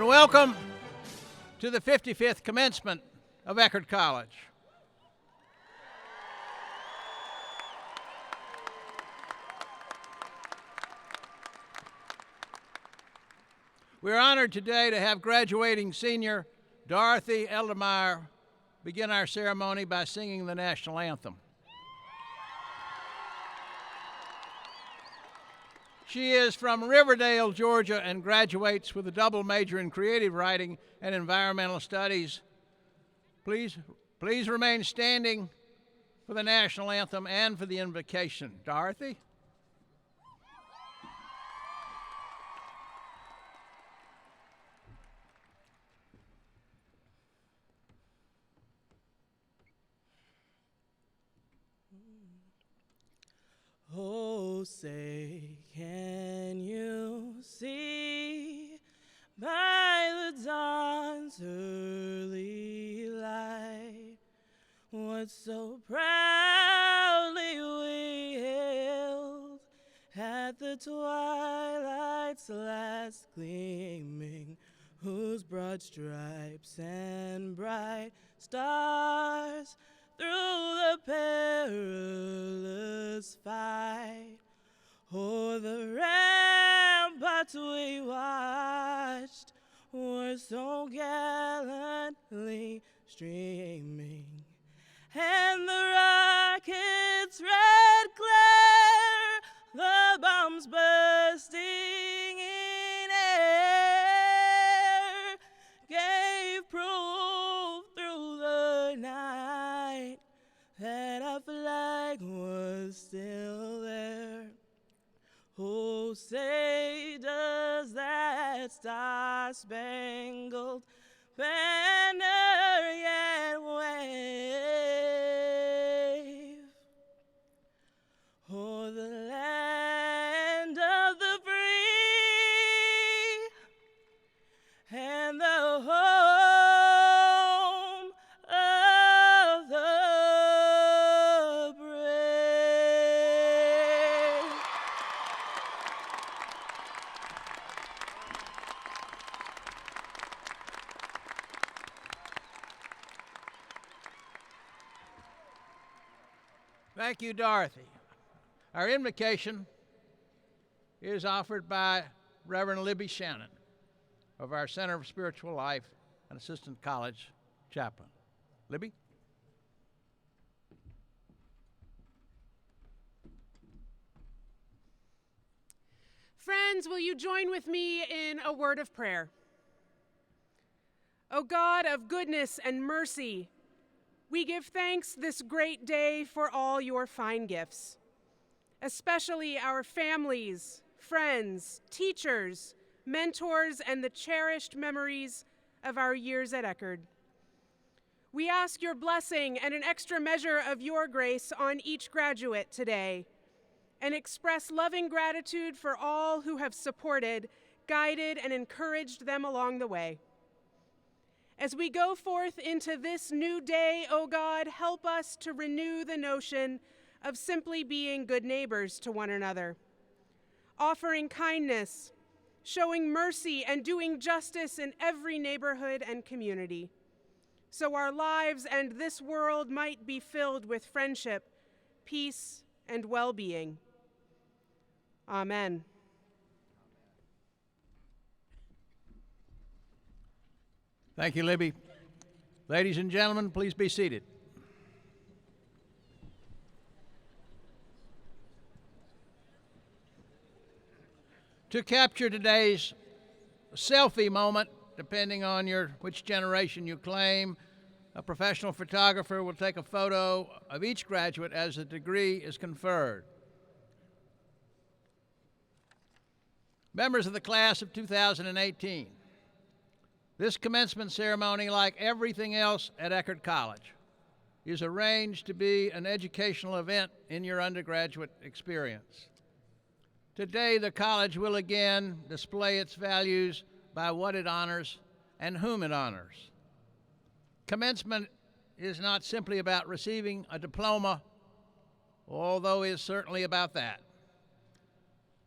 and welcome to the 55th commencement of Eckerd College. We're honored today to have graduating senior Dorothy Eldermeyer begin our ceremony by singing the national anthem. She is from Riverdale, Georgia, and graduates with a double major in creative writing and environmental studies. Please remain standing for the national anthem and for the invocation. Dorothy? Oh, say, can you see by the dawn's early light what so proudly we hailed at the twilight's last gleaming, whose broad stripes and bright stars through the perilous fight o'er the ramparts we watched were so gallantly streaming, and the rocket's red glare, the bombs bursting in air, gave proof through the night that our flag was still there. Oh, say, does that star-spangled banner yet wave o'er the land of the free and the home of the brave? Thank you, Dorothy. Our invocation is offered by Reverend Libby Shannon of our Center for Spiritual Life and Assistant College Chaplain. Libby? Friends, will you join with me in a word of prayer? O God of goodness and mercy, we give thanks this great day for all your fine gifts, especially our families, friends, teachers, mentors, and the cherished memories of our years at Eckerd. We ask your blessing and an extra measure of your grace on each graduate today, and express loving gratitude for all who have supported, guided, and encouraged them along the way. As we go forth into this new day, O God, help us to renew the notion of simply being good neighbors to one another, offering kindness, showing mercy, and doing justice in every neighborhood and community, so our lives and this world might be filled with friendship, peace, and well-being. Amen. Thank you, Libby. Ladies and gentlemen, please be seated. To capture today's selfie moment, depending on which generation you claim, a professional photographer will take a photo of each graduate as the degree is conferred. Members of the class of 2018, this commencement ceremony, like everything else at Eckerd College, is arranged to be an educational event in your undergraduate experience. Today, the college will again display its values by what it honors and whom it honors. Commencement is not simply about receiving a diploma, although it is certainly about that.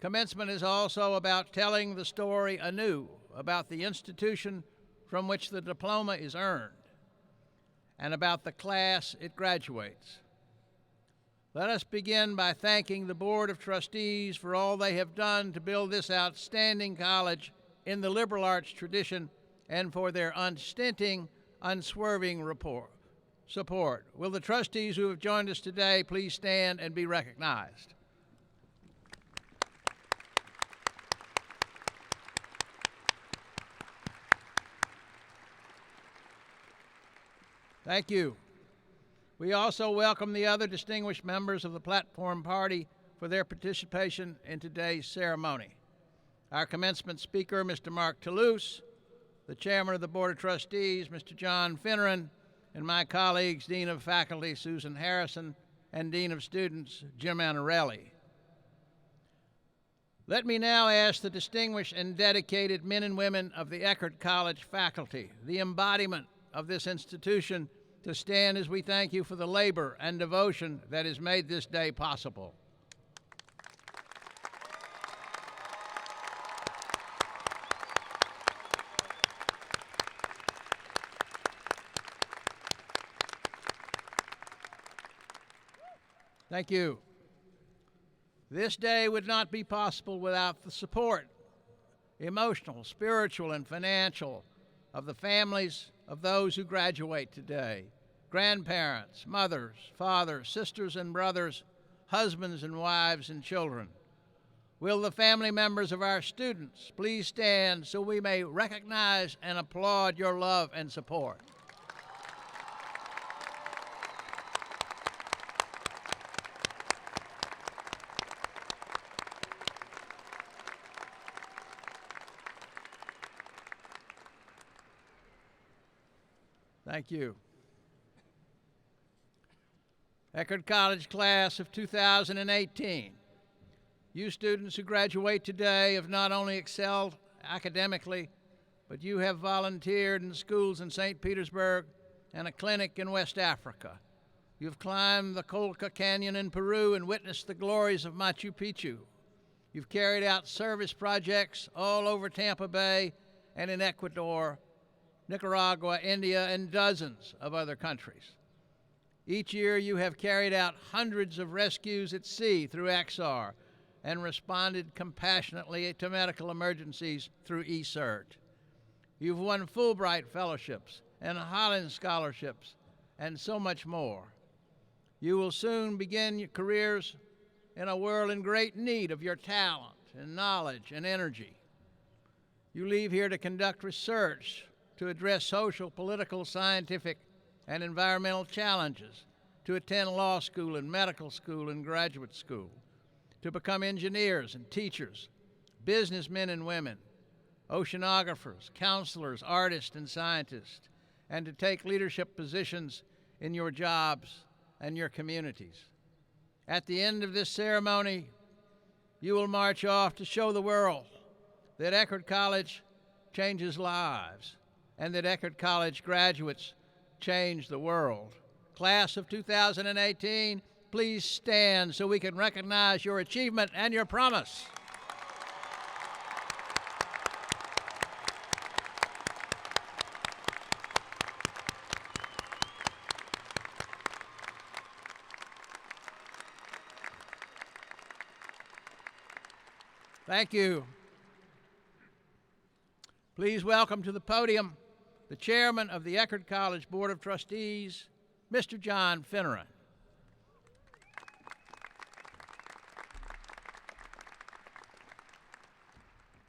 Commencement is also about telling the story anew about the institution from which the diploma is earned and about the class it graduates. Let us begin by thanking the Board of Trustees for all they have done to build this outstanding college in the liberal arts tradition and for their unstinting, unswerving support. Will the trustees who have joined us today please stand and be recognized? Thank you. We also welcome the other distinguished members of the Platform Party for their participation in today's ceremony. Our commencement speaker, Mr. Mark Toulouse, the chairman of the Board of Trustees, Mr. John Finneran, and my colleagues, Dean of Faculty Susan Harrison and Dean of Students Jim Anarelli. Let me now ask the distinguished and dedicated men and women of the Eckerd College faculty, the embodiment of this institution, to stand as we thank you for the labor and devotion that has made this day possible. Thank you. This day would not be possible without the support, emotional, spiritual, and financial, of the families of those who graduate today. Grandparents, mothers, fathers, sisters and brothers, husbands and wives and children. Will the family members of our students please stand so we may recognize and applaud your love and support? Thank you. Eckerd College class of 2018. You students who graduate today have not only excelled academically, but you have volunteered in schools in St. Petersburg and a clinic in West Africa. You've climbed the Colca Canyon in Peru and witnessed the glories of Machu Picchu. You've carried out service projects all over Tampa Bay and in Ecuador, Nicaragua, India, and dozens of other countries. Each year you have carried out hundreds of rescues at sea through XR and responded compassionately to medical emergencies through eCert. You've won Fulbright fellowships and Holland scholarships and so much more. You will soon begin your careers in a world in great need of your talent and knowledge and energy. You leave here to conduct research to address social, political, scientific, and environmental challenges, to attend law school and medical school and graduate school, to become engineers and teachers, businessmen and women, oceanographers, counselors, artists, and scientists, and to take leadership positions in your jobs and your communities. At the end of this ceremony, you will march off to show the world that Eckerd College changes lives, and that Eckerd College graduates change the world. Class of 2018, please stand so we can recognize your achievement and your promise. Thank you. Please welcome to the podium the chairman of the Eckerd College Board of Trustees, Mr. John Finneran.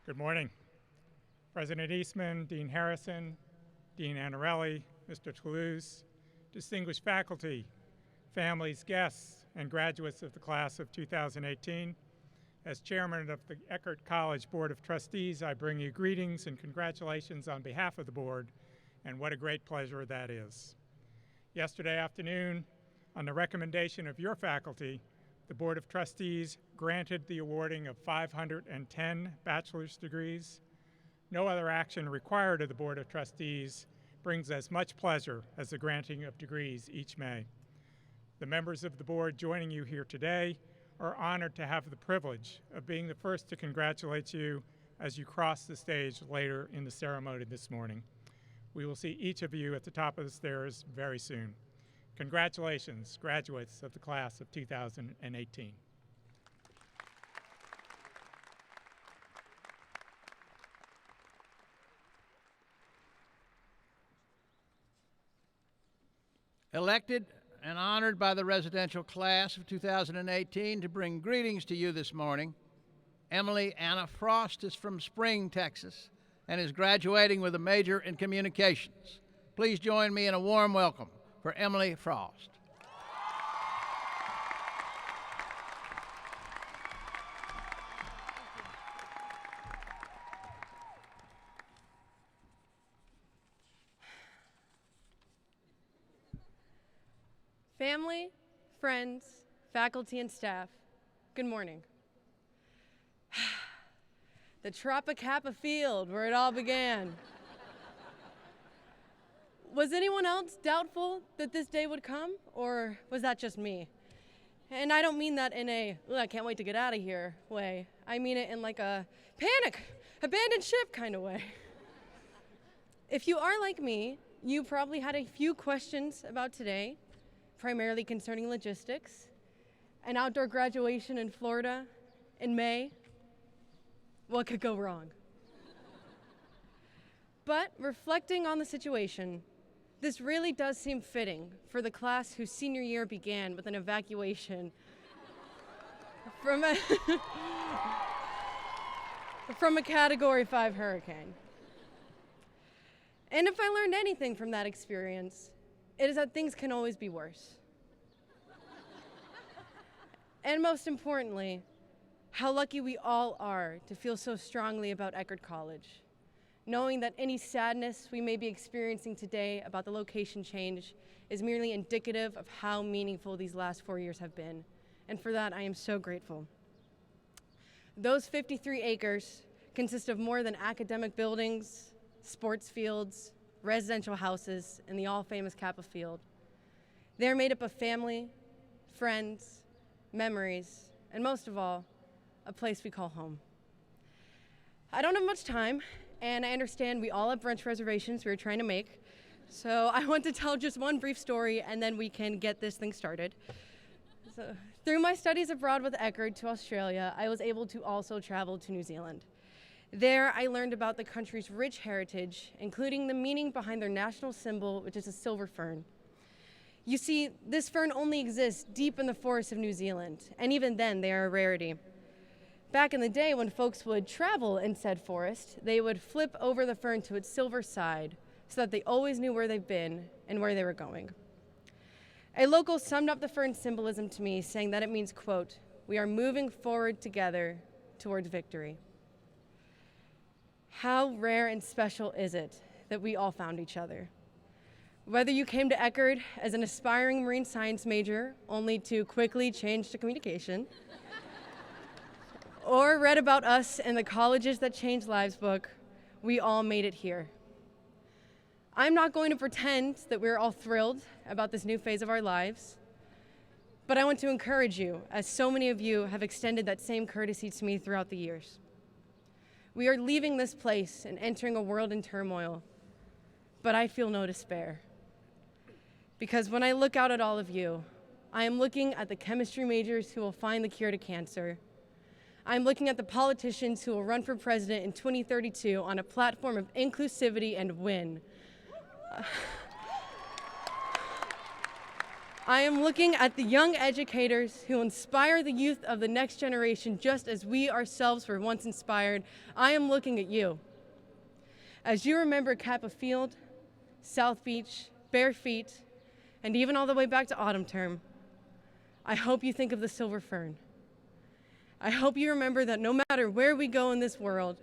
Good morning. President Eastman, Dean Harrison, Dean Anarelli, Mr. Toulouse, distinguished faculty, families, guests, and graduates of the class of 2018. As chairman of the Eckerd College Board of Trustees, I bring you greetings and congratulations on behalf of the board, and what a great pleasure that is. Yesterday afternoon, on the recommendation of your faculty, the Board of Trustees granted the awarding of 510 bachelor's degrees. No other action required of the Board of Trustees brings as much pleasure as the granting of degrees each May. The members of the board joining you here today are honored to have the privilege of being the first to congratulate you as you cross the stage later in the ceremony this morning. We will see each of you at the top of the stairs very soon. Congratulations, graduates of the class of 2018. Elected and honored by the residential class of 2018 to bring greetings to you this morning, Emily Anna Frost is from Spring, Texas, and is graduating with a major in communications. Please join me in a warm welcome for Emily Frost. Family, friends, faculty, and staff, good morning. The Tropicapa field where it all began. Was anyone else doubtful that this day would come, or was that just me? And I don't mean that in a, I can't wait to get out of here way. I mean it in like a panic, abandoned ship kind of way. If you are like me, you probably had a few questions about today, primarily concerning logistics, an outdoor graduation in Florida in May. What could go wrong? But reflecting on the situation, this really does seem fitting for the class whose senior year began with an evacuation from a Category 5 hurricane. And if I learned anything from that experience, it is that things can always be worse. And most importantly, how lucky we all are to feel so strongly about Eckerd College, knowing that any sadness we may be experiencing today about the location change is merely indicative of how meaningful these last 4 years have been. And for that, I am so grateful. Those 53 acres consist of more than academic buildings, sports fields, residential houses, and the all-famous Kappa Field. They're made up of family, friends, memories, and most of all, a place we call home. I don't have much time, and I understand we all have brunch reservations we were trying to make, so I want to tell just one brief story, and then we can get this thing started. So, through my studies abroad with Eckerd to Australia, I was able to also travel to New Zealand. There, I learned about the country's rich heritage, including the meaning behind their national symbol, which is a silver fern. You see, this fern only exists deep in the forests of New Zealand, and even then, they are a rarity. Back in the day, when folks would travel in said forest, they would flip over the fern to its silver side so that they always knew where they've been and where they were going. A local summed up the fern's symbolism to me, saying that it means, quote, "We are moving forward together towards victory." How rare and special is it that we all found each other? Whether you came to Eckerd as an aspiring marine science major, only to quickly change to communication, or read about us in the Colleges That Change Lives book, we all made it here. I'm not going to pretend that we're all thrilled about this new phase of our lives, but I want to encourage you, as so many of you have extended that same courtesy to me throughout the years. We are leaving this place and entering a world in turmoil, but I feel no despair. Because when I look out at all of you, I am looking at the chemistry majors who will find the cure to cancer. I'm looking at the politicians who will run for president in 2032 on a platform of inclusivity and win. I am looking at the young educators who inspire the youth of the next generation just as we ourselves were once inspired. I am looking at you. As you remember Kappa Field, South Beach, Bare Feet, and even all the way back to autumn term, I hope you think of the silver fern. I hope you remember that no matter where we go in this world,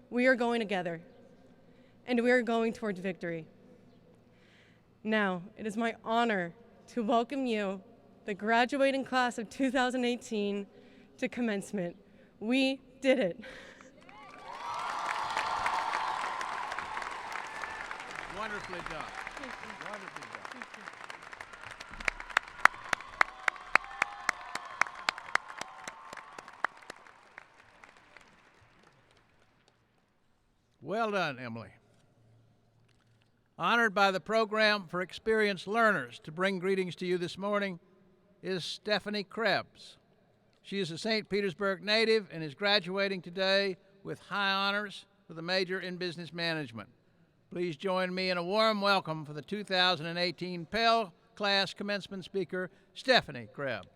we are going together, and we are going towards victory. Now, it is my honor to welcome you, the graduating class of 2018, to commencement. We did it. Wonderfully done. Wonderfully done. Well done, Emily. Honored by the Program for Experienced Learners to bring greetings to you this morning is Stephanie Krebs. She is a St. Petersburg native and is graduating today with high honors with a major in business management. Please join me in a warm welcome for the 2018 Pell Class Commencement Speaker, Stephanie Krebs.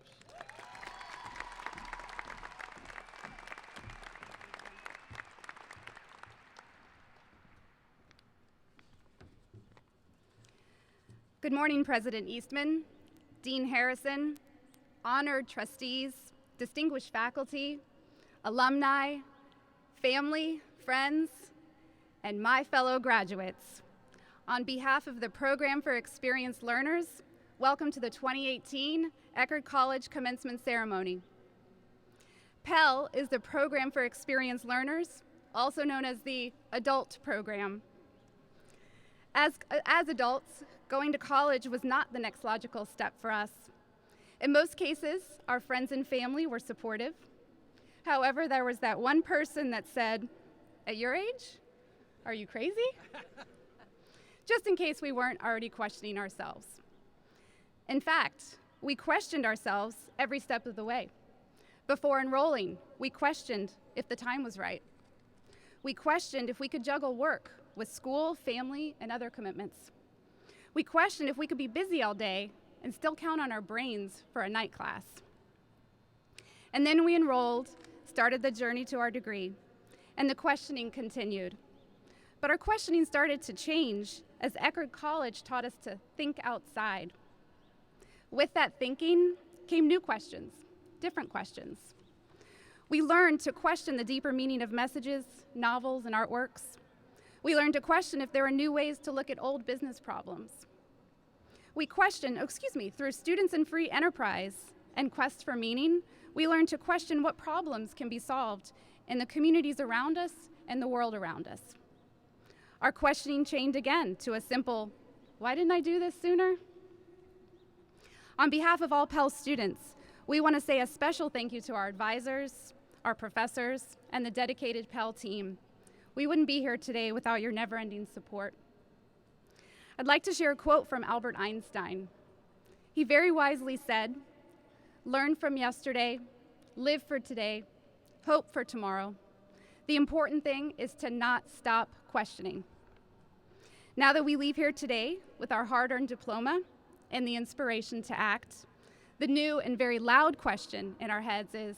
Good morning, President Eastman, Dean Harrison, honored trustees, distinguished faculty, alumni, family, friends, and my fellow graduates. On behalf of the Program for Experienced Learners, welcome to the 2018 Eckerd College Commencement Ceremony. Pell is the Program for Experienced Learners, also known as the Adult Program. As adults, going to college was not the next logical step for us. In most cases, our friends and family were supportive. However, there was that one person that said, "At your age? Are you crazy?" Just in case we weren't already questioning ourselves. In fact, we questioned ourselves every step of the way. Before enrolling, we questioned if the time was right. We questioned if we could juggle work with school, family, and other commitments. We questioned if we could be busy all day and still count on our brains for a night class. And then we enrolled, started the journey to our degree, and the questioning continued. But our questioning started to change as Eckerd College taught us to think outside. With that thinking came new questions, different questions. We learned to question the deeper meaning of messages, novels, and artworks. We learned to question if there are new ways to look at old business problems. We questioned, through Students in Free Enterprise and Quest for Meaning, we learned to question what problems can be solved in the communities around us and the world around us. Our questioning changed again to a simple, why didn't I do this sooner? On behalf of all Pell students, we want to say a special thank you to our advisors, our professors, and the dedicated Pell team. We wouldn't be here today without your never-ending support. I'd like to share a quote from Albert Einstein. He very wisely said, "Learn from yesterday, live for today, hope for tomorrow. The important thing is to not stop questioning." Now that we leave here today with our hard-earned diploma and the inspiration to act, the new and very loud question in our heads is,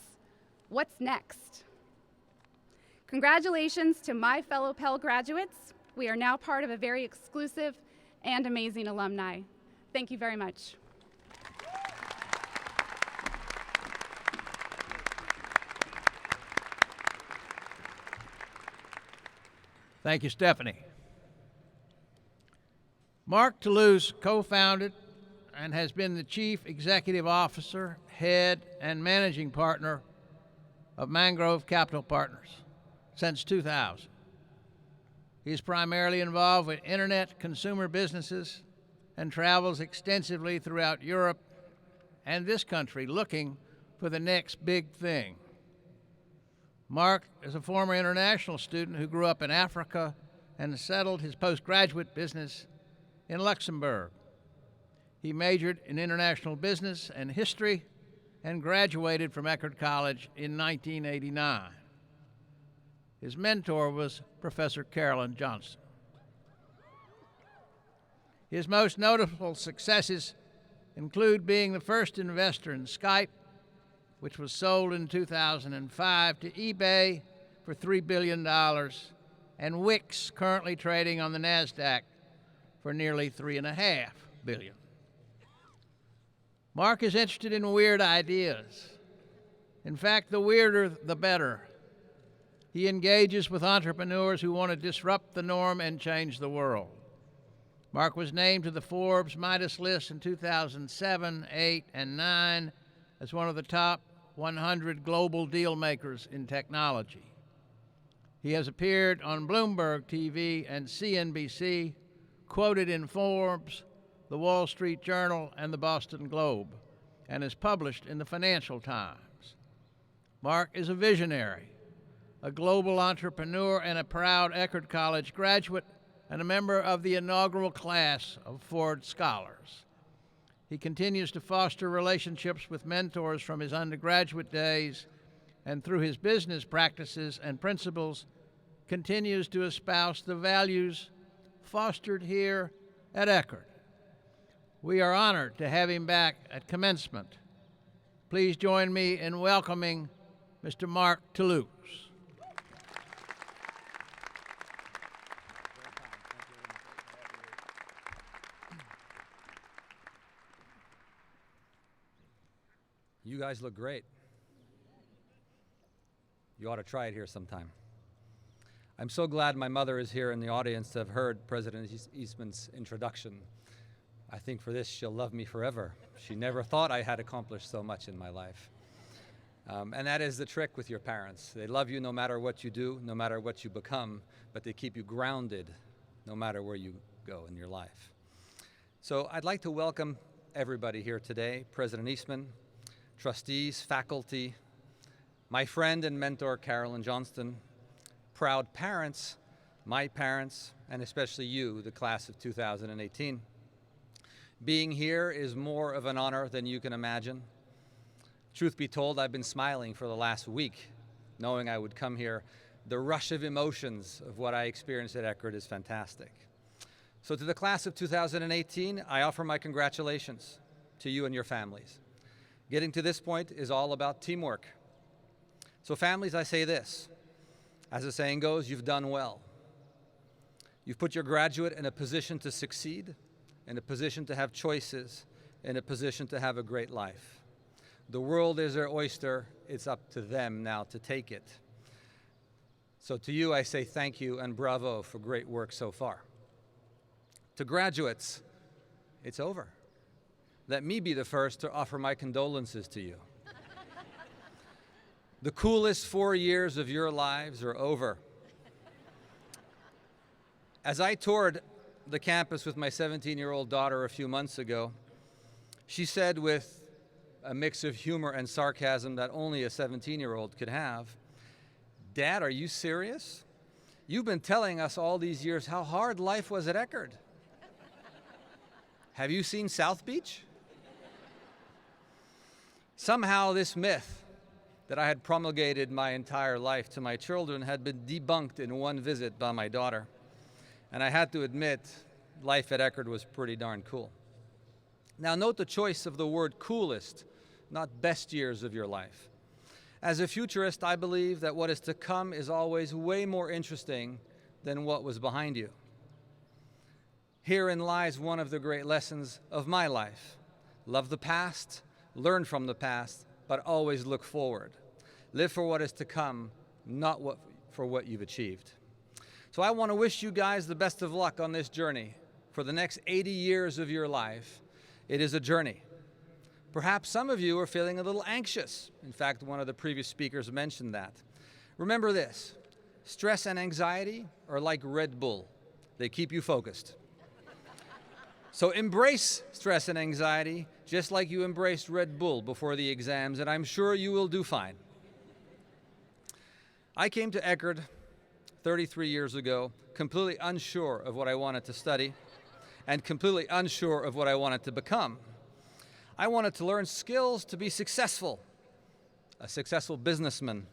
what's next? Congratulations to my fellow Pell graduates. We are now part of a very exclusive and amazing alumni. Thank you very much. Thank you, Stephanie. Mark Toulouse co-founded and has been the Chief Executive Officer, Head, and Managing Partner of Mangrove Capital Partners since 2000. He's primarily involved with internet consumer businesses and travels extensively throughout Europe and this country looking for the next big thing. Mark is a former international student who grew up in Africa and settled his postgraduate business in Luxembourg. He majored in international business and history and graduated from Eckerd College in 1989. His mentor was Professor Carolyn Johnson. His most notable successes include being the first investor in Skype, which was sold in 2005 to eBay for $3 billion, and Wix, currently trading on the NASDAQ for nearly $3.5 billion. Mark is interested in weird ideas. In fact, the weirder, the better. He engages with entrepreneurs who want to disrupt the norm and change the world. Mark was named to the Forbes Midas list in 2007, 8, and 9 as one of the top 100 global deal makers in technology. He has appeared on Bloomberg TV and CNBC, quoted in Forbes, the Wall Street Journal, and the Boston Globe, and is published in the Financial Times. Mark is a visionary, a global entrepreneur and a proud Eckerd College graduate and a member of the inaugural class of Ford Scholars. He continues to foster relationships with mentors from his undergraduate days, and through his business practices and principles, continues to espouse the values fostered here at Eckerd. We are honored to have him back at Commencement. Please join me in welcoming Mr. Mark Toulouse. You guys look great. You ought to try it here sometime. I'm so glad my mother is here in the audience to have heard President Eastman's introduction. I think for this, she'll love me forever. She never thought I had accomplished so much in my life. And that is the trick with your parents. They love you no matter what you do, no matter what you become, but they keep you grounded no matter where you go in your life. So I'd like to welcome everybody here today, President Eastman, trustees, faculty, my friend and mentor, Carolyn Johnston, proud parents, my parents, and especially you, the class of 2018. Being here is more of an honor than you can imagine. Truth be told, I've been smiling for the last week, knowing I would come here. The rush of emotions of what I experienced at Eckerd is fantastic. So to the class of 2018, I offer my congratulations to you and your families. Getting to this point is all about teamwork. So families, I say this, as the saying goes, you've done well. You've put your graduate in a position to succeed, in a position to have choices, in a position to have a great life. The world is their oyster. It's up to them now to take it. So to you, I say thank you and bravo for great work so far. To graduates, it's over. Let me be the first to offer my condolences to you. The coolest 4 years of your lives are over. As I toured the campus with my 17-year-old daughter a few months ago, she said with a mix of humor and sarcasm that only a 17-year-old could have, "Dad, are you serious? You've been telling us all these years how hard life was at Eckerd. Have you seen South Beach?" Somehow this myth that I had promulgated my entire life to my children had been debunked in one visit by my daughter. And I had to admit, life at Eckerd was pretty darn cool. Now note the choice of the word coolest, not best years of your life. As a futurist, I believe that what is to come is always way more interesting than what was behind you. Herein lies one of the great lessons of my life. Love the past, learn from the past, but always look forward. Live for what is to come, not for what you've achieved. So I want to wish you guys the best of luck on this journey. For the next 80 years of your life, it is a journey. Perhaps some of you are feeling a little anxious. In fact, one of the previous speakers mentioned that. Remember this, stress and anxiety are like Red Bull. They keep you focused. So embrace stress and anxiety just like you embraced Red Bull before the exams, and I'm sure you will do fine. I came to Eckerd 33 years ago, completely unsure of what I wanted to study and completely unsure of what I wanted to become. I wanted to learn skills to be successful, a successful businessman,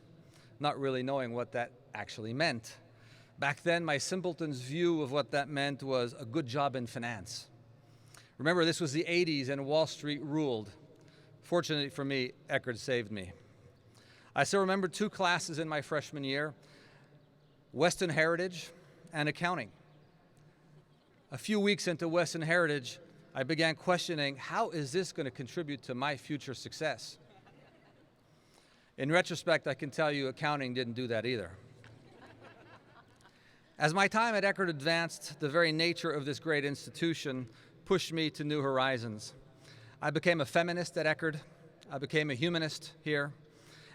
not really knowing what that actually meant. Back then, my simpleton's view of what that meant was a good job in finance. Remember, this was the 80s and Wall Street ruled. Fortunately for me, Eckerd saved me. I still remember 2 classes in my freshman year, Western Heritage and accounting. A few weeks into Western Heritage, I began questioning, how is this going to contribute to my future success? In retrospect, I can tell you accounting didn't do that either. As my time at Eckerd advanced, the very nature of this great institution pushed me to new horizons. I became a feminist at Eckerd. I became a humanist here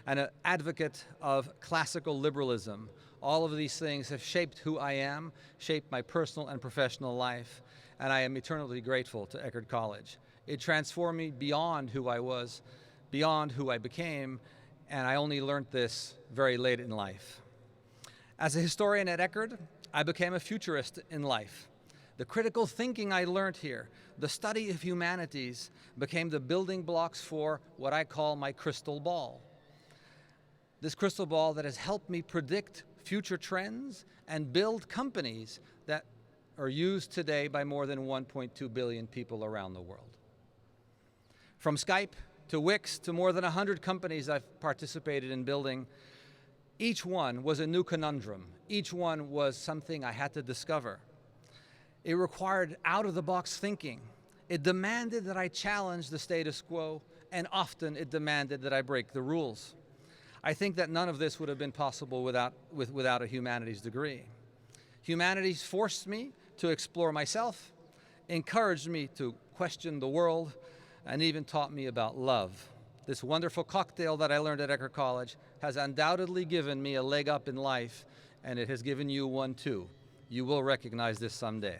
and an advocate of classical liberalism. All of these things have shaped who I am, shaped my personal and professional life, and I am eternally grateful to Eckerd College. It transformed me beyond who I was, beyond who I became, and I only learned this very late in life. As a historian at Eckerd, I became a futurist in life. The critical thinking I learned here, the study of humanities, became the building blocks for what I call my crystal ball. This crystal ball that has helped me predict future trends and build companies that are used today by more than 1.2 billion people around the world. From Skype to Wix to more than 100 companies I've participated in building, each one was a new conundrum. Each one was something I had to discover. It required out-of-the-box thinking. It demanded that I challenge the status quo, and often it demanded that I break the rules. I think that none of this would have been possible without a humanities degree. Humanities forced me to explore myself, encouraged me to question the world, and even taught me about love. This wonderful cocktail that I learned at Eckerd College has undoubtedly given me a leg up in life, and it has given you one too. You will recognize this someday.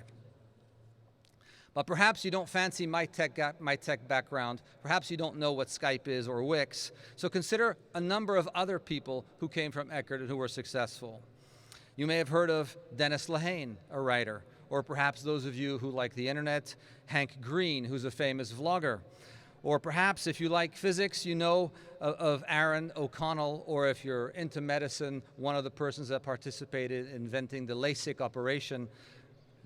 But perhaps you don't fancy my tech background. Perhaps you don't know what Skype is or Wix. So consider a number of other people who came from Eckerd and who were successful. You may have heard of Dennis Lehane, a writer, or perhaps those of you who like the internet, Hank Green, who's a famous vlogger. Or perhaps if you like physics, you know of Aaron O'Connell, or if you're into medicine, one of the persons that participated in inventing the LASIK operation.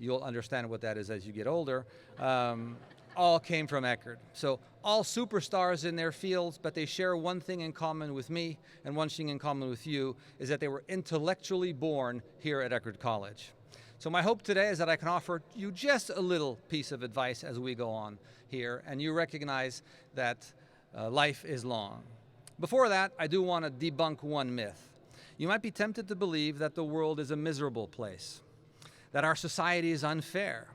You'll understand what that is as you get older. All came from Eckerd. So all superstars in their fields, but they share one thing in common with me, and one thing in common with you, is that they were intellectually born here at Eckerd College. So my hope today is that I can offer you just a little piece of advice as we go on here, and you recognize that life is long. Before that, I do want to debunk one myth. You might be tempted to believe that the world is a miserable place, that our society is unfair,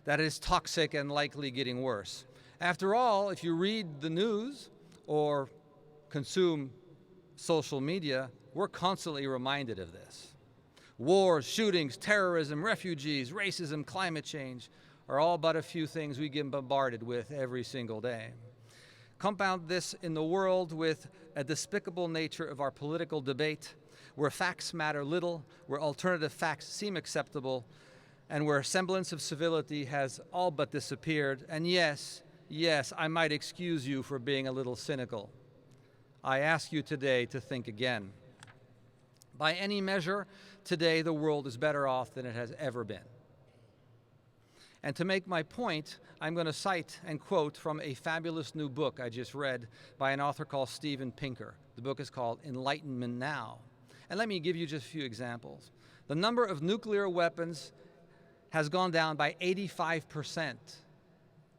that it is toxic and likely getting worse. After all, if you read the news or consume social media, we're constantly reminded of this. Wars, shootings, terrorism, refugees, racism, climate change are all but a few things we get bombarded with every single day. Compound this in the world with a despicable nature of our political debate, where facts matter little, where alternative facts seem acceptable, and where a semblance of civility has all but disappeared. And yes, I might excuse you for being a little cynical. I ask you today to think again. By any measure, today the world is better off than it has ever been. And to make my point, I'm going to cite and quote from a fabulous new book I just read by an author called Steven Pinker. The book is called Enlightenment Now. And let me give you just a few examples. The number of nuclear weapons has gone down by 85%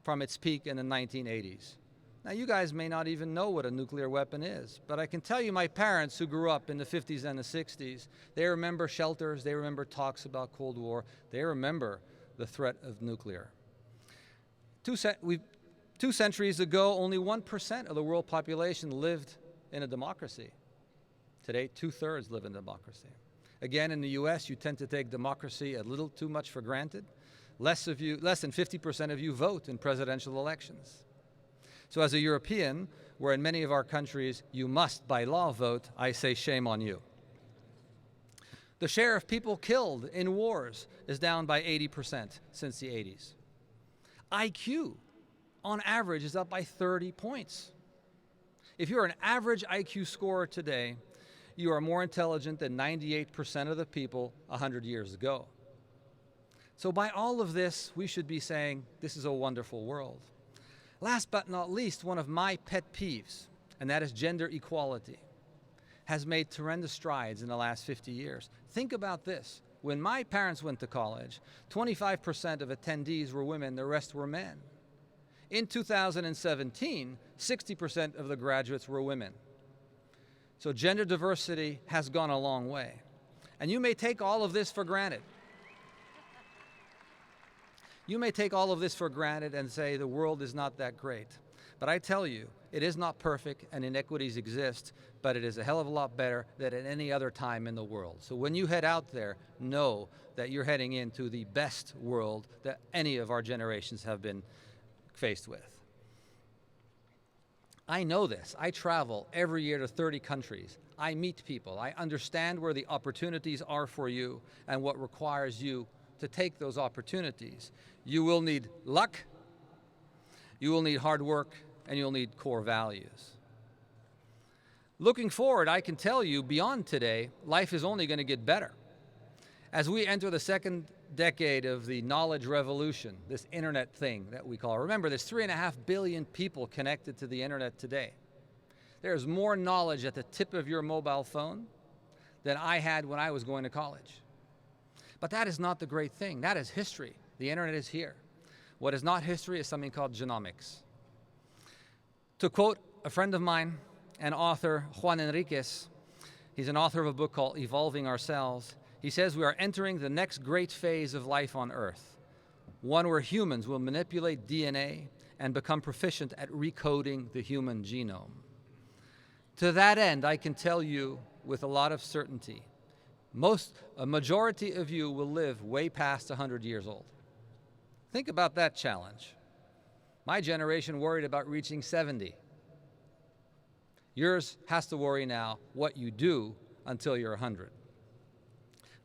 from its peak in the 1980s. Now, you guys may not even know what a nuclear weapon is, but I can tell you my parents who grew up in the 50s and the 60s, they remember shelters, they remember talks about Cold War, they remember the threat of nuclear. 2 centuries ago, only 1% of the world population lived in a democracy. Today, 2/3 live in democracy. Again, in the US, you tend to take democracy a little too much for granted. Less than 50% of you vote in presidential elections. So as a European, where in many of our countries you must by law vote, I say shame on you. The share of people killed in wars is down by 80% since the 80s. IQ, on average, is up by 30 points. If you're an average IQ scorer today, you are more intelligent than 98% of the people 100 years ago. So by all of this, we should be saying, this is a wonderful world. Last but not least, one of my pet peeves, and that is gender equality, has made tremendous strides in the last 50 years. Think about this. When my parents went to college, 25% of attendees were women, the rest were men. In 2017, 60% of the graduates were women. So gender diversity has gone a long way. And you may take all of this for granted. You may take all of this for granted and say the world is not that great. But I tell you, it is not perfect and inequities exist, but it is a hell of a lot better than at any other time in the world. So when you head out there, know that you're heading into the best world that any of our generations have been faced with. I know this. I travel every year to 30 countries. I meet people. I understand where the opportunities are for you and what requires you to take those opportunities. You will need luck, you will need hard work, and you'll need core values. Looking forward, I can tell you beyond today, life is only going to get better. As we enter the second decade of the knowledge revolution, this internet thing that we call, remember there's 3.5 billion people connected to the internet today. There's more knowledge at the tip of your mobile phone than I had when I was going to college. But that is not the great thing. That is history. The internet is here. What is not history is something called genomics. To quote a friend of mine, and author Juan Enriquez, he's an author of a book called Evolving Ourselves. He says we are entering the next great phase of life on Earth, one where humans will manipulate DNA and become proficient at recoding the human genome. To that end, I can tell you with a lot of certainty, a majority of you will live way past 100 years old. Think about that challenge. My generation worried about reaching 70. Yours has to worry now what you do until you're 100.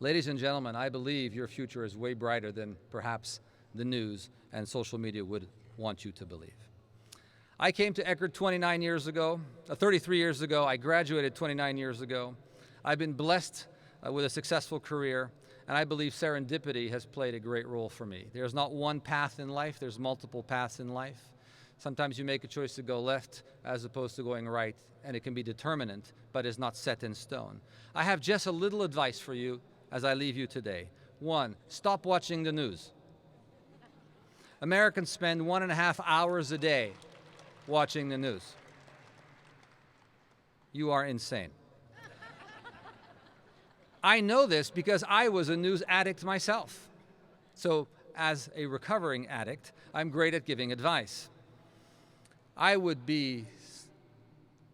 Ladies and gentlemen, I believe your future is way brighter than perhaps the news and social media would want you to believe. I came to Eckerd 33 years ago. I graduated 29 years ago. I've been blessed with a successful career, and I believe serendipity has played a great role for me. There's not one path in life, there's multiple paths in life. Sometimes you make a choice to go left as opposed to going right, and it can be determinant, but is not set in stone. I have just a little advice for you as I leave you today. 1, stop watching the news. Americans spend 1.5 hours a day watching the news. You are insane. I know this because I was a news addict myself. So as a recovering addict, I'm great at giving advice. I would be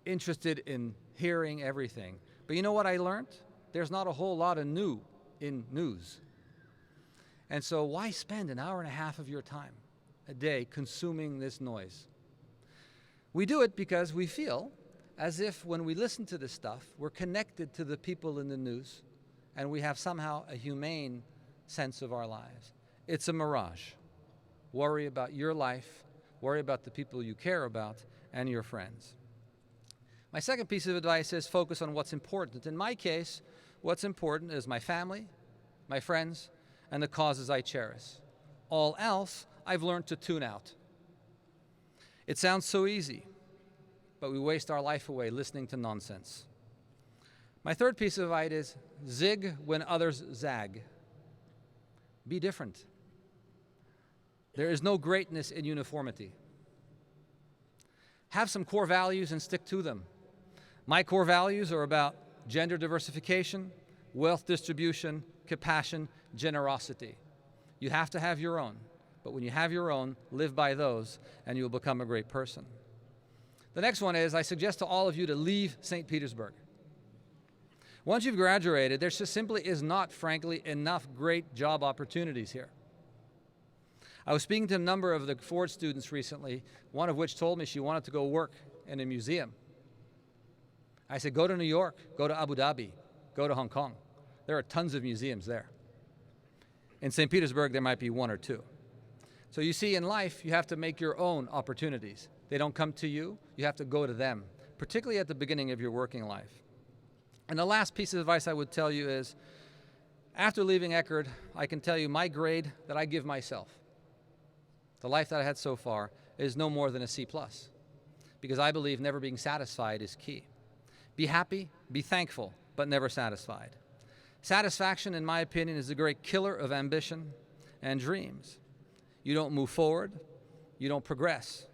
interested in hearing everything. But you know what I learned? There's not a whole lot of new in news. And so why spend 1.5 hours of your time a day consuming this noise? We do it because we feel as if when we listen to this stuff, we're connected to the people in the news and we have somehow a humane sense of our lives. It's a mirage. Worry about your life, worry about the people you care about, and your friends. My second piece of advice is focus on what's important. In my case, what's important is my family, my friends, and the causes I cherish. All else, I've learned to tune out. It sounds so easy, but we waste our life away listening to nonsense. My third piece of advice is zig when others zag. Be different. There is no greatness in uniformity. Have some core values and stick to them. My core values are about gender diversification, wealth distribution, compassion, generosity. You have to have your own, but when you have your own, live by those and you'll become a great person. The next one is I suggest to all of you to leave St. Petersburg. Once you've graduated, there just simply is not, frankly, enough great job opportunities here. I was speaking to a number of the Ford students recently, one of which told me she wanted to go work in a museum. I said, go to New York, go to Abu Dhabi, go to Hong Kong. There are tons of museums there. In St. Petersburg, there might be 1 or 2. So you see, in life, you have to make your own opportunities. They don't come to you, you have to go to them, particularly at the beginning of your working life. And the last piece of advice I would tell you is, after leaving Eckerd, I can tell you my grade that I give myself, the life that I had so far, is no more than a C+, because I believe never being satisfied is key. Be happy, be thankful, but never satisfied. Satisfaction, in my opinion, is the great killer of ambition and dreams. You don't move forward, you don't progress.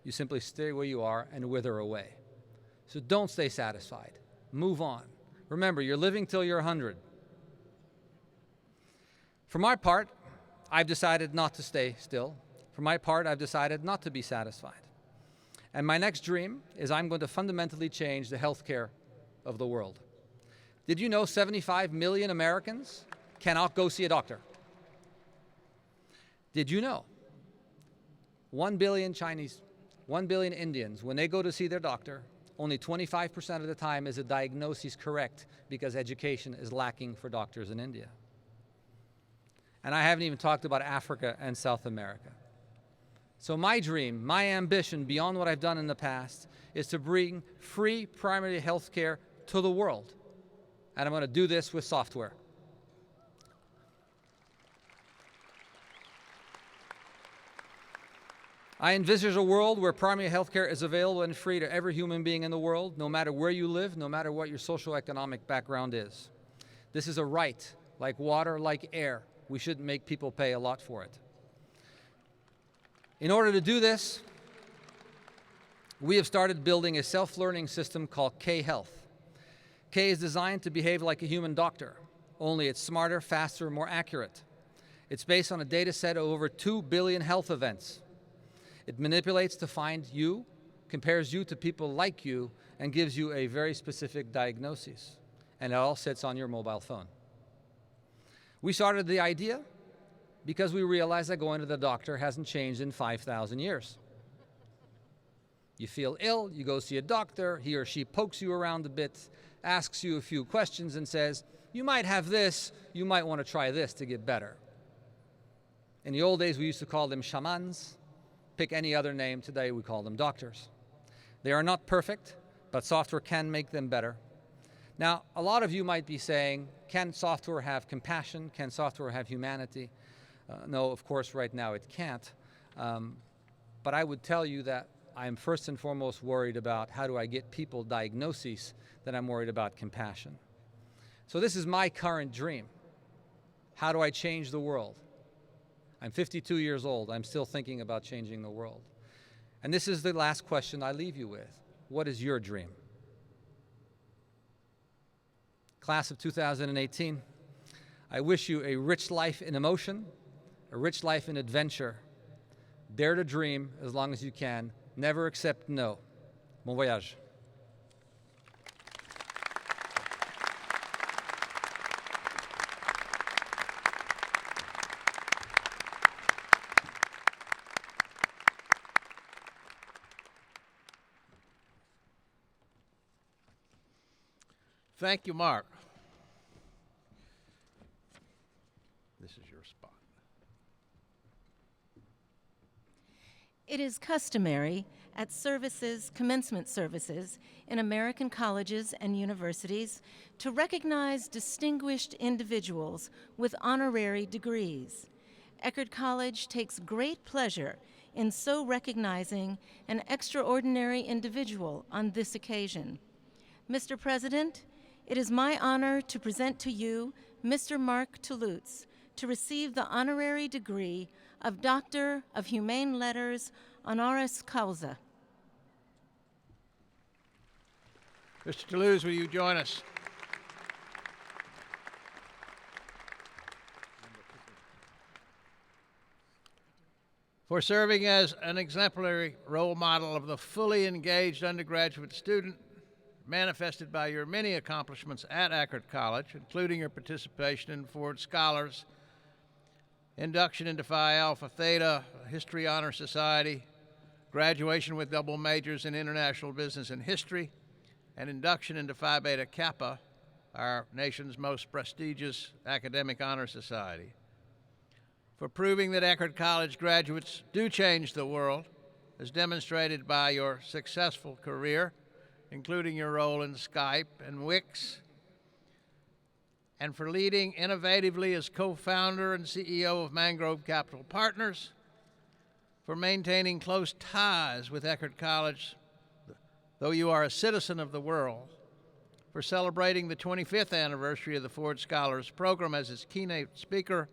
You simply stay where you are and wither away. So don't stay satisfied. Move on. Remember, you're living till you're 100. For my part, I've decided not to stay still. For my part, I've decided not to be satisfied. And my next dream is I'm going to fundamentally change the healthcare of the world. Did you know 75 million Americans cannot go see a doctor? Did you know 1 billion Chinese, 1 billion Indians, when they go to see their doctor, only 25% of the time is a diagnosis correct because education is lacking for doctors in India. And I haven't even talked about Africa and South America. So my dream, my ambition beyond what I've done in the past is to bring free primary health care to the world. And I'm going to do this with software. I envisage a world where primary health care is available and free to every human being in the world, no matter where you live, no matter what your socioeconomic background is. This is a right, like water, like air. We shouldn't make people pay a lot for it. In order to do this, we have started building a self-learning system called K-Health. K is designed to behave like a human doctor, only it's smarter, faster, more accurate. It's based on a data set of over 2 billion health events. It manipulates to find you, compares you to people like you, and gives you a very specific diagnosis. And it all sits on your mobile phone. We started the idea because we realized that going to the doctor hasn't changed in 5,000 years. You feel ill, you go see a doctor, he or she pokes you around a bit, asks you a few questions and says, you might have this, you might want to try this to get better. In the old days, we used to call them shamans. Pick any other name, today we call them doctors. They are not perfect, but software can make them better. Now, a lot of you might be saying, can software have compassion? Can software have humanity? No, of course, right now it can't. But I would tell you that I'm first and foremost worried about how do I get people diagnoses, that I'm worried about compassion. So this is my current dream. How do I change the world? I'm 52 years old. I'm still thinking about changing the world. And this is the last question I leave you with. What is your dream? Class of 2018, I wish you a rich life in emotion, a rich life in adventure. Dare to dream as long as you can. Never accept no. Bon voyage. Thank you, Mark. This is your spot. It is customary at commencement services in American colleges and universities to recognize distinguished individuals with honorary degrees. Eckerd College takes great pleasure in so recognizing an extraordinary individual on this occasion. Mr. President, it is my honor to present to you Mr. Mark Toulouse to receive the honorary degree of Doctor of Humane Letters honoris causa. Mr. Toulouse, will you join us? For serving as an exemplary role model of the fully engaged undergraduate student, manifested by your many accomplishments at Eckerd College, including your participation in Ford Scholars, induction into Phi Alpha Theta, History Honor Society, graduation with double majors in International Business and History, and induction into Phi Beta Kappa, our nation's most prestigious academic honor society. For proving that Eckerd College graduates do change the world, as demonstrated by your successful career, including your role in Skype and Wix, and for leading innovatively as co-founder and CEO of Mangrove Capital Partners, for maintaining close ties with Eckerd College, though you are a citizen of the world, for celebrating the 25th anniversary of the Ford Scholars Program as its keynote speaker,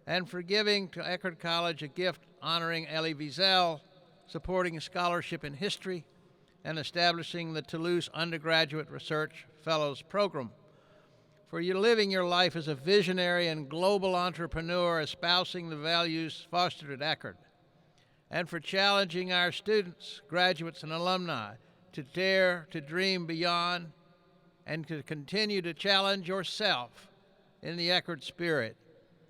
and for giving to Eckerd College a gift honoring Elie Wiesel, supporting a scholarship in history, and establishing the Toulouse Undergraduate Research Fellows Program. For you living your life as a visionary and global entrepreneur espousing the values fostered at Eckerd. And for challenging our students, graduates, and alumni to dare to dream beyond and to continue to challenge yourself in the Eckerd spirit.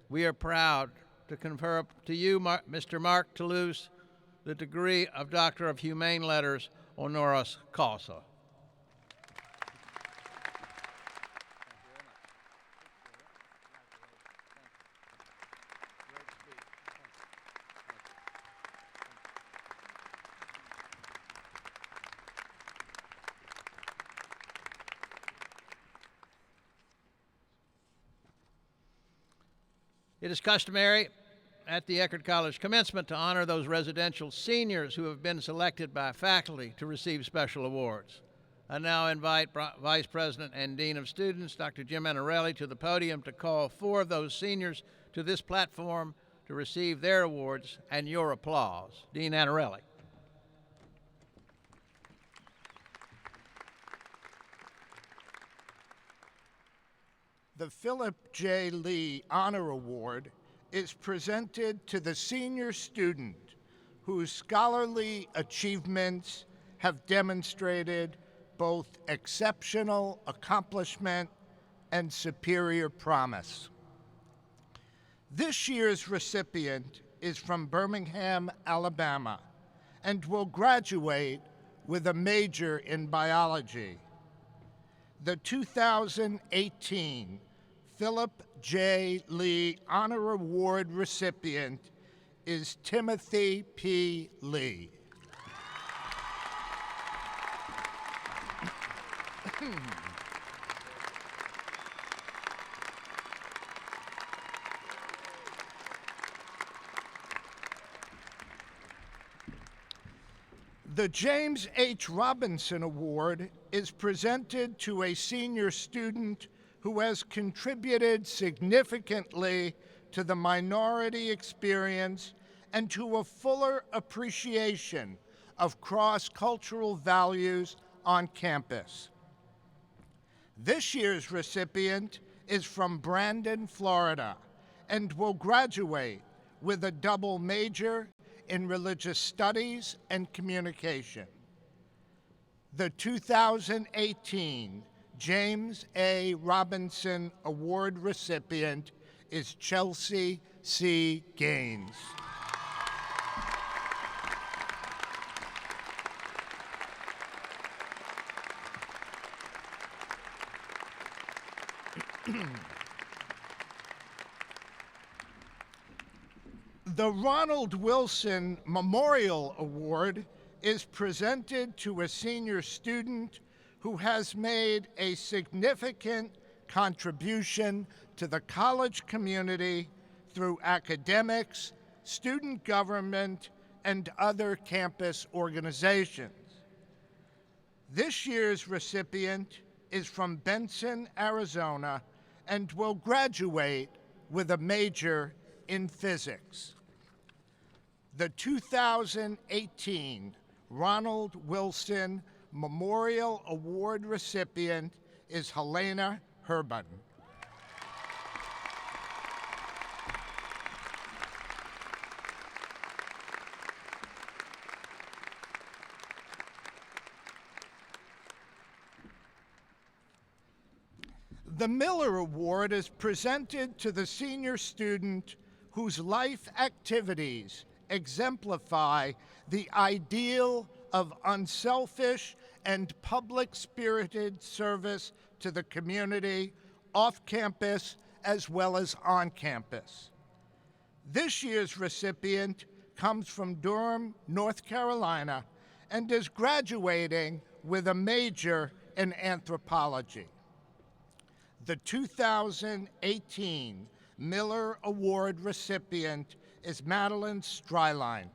We are proud to confer to you, Mr. Mark Toulouse, the degree of Doctor of Humane Letters honoris causa. It is customary at the Eckerd College Commencement to honor those residential seniors who have been selected by faculty to receive special awards. I now invite Vice President and Dean of Students, Dr. Jim Anarelli, to the podium to call 4 of those seniors to this platform to receive their awards and your applause. Dean Anarelli. The Philip J. Lee Honor Award is presented to the senior student whose scholarly achievements have demonstrated both exceptional accomplishment and superior promise. This year's recipient is from Birmingham, Alabama, and will graduate with a major in biology. The 2018 Philip J. Lee Honor Award recipient is Timothy P. Lee. The James H. Robinson Award is presented to a senior student who has contributed significantly to the minority experience and to a fuller appreciation of cross-cultural values on campus. This year's recipient is from Brandon, Florida, and will graduate with a double major in religious studies and communication. The 2018 James A. Robinson Award recipient is Chelsea C. Gaines. The Ronald Wilson Memorial Award is presented to a senior student who has made a significant contribution to the college community through academics, student government, and other campus organizations. This year's recipient is from Benson, Arizona, and will graduate with a major in physics. The 2018 Ronald Wilson Memorial Award recipient is Helena Herban. The Miller Award is presented to the senior student whose life activities exemplify the ideal of unselfish and public-spirited service to the community off campus as well as on campus. This year's recipient comes from Durham, North Carolina, and is graduating with a major in anthropology. The 2018 Miller Award recipient is Madeline Stryline.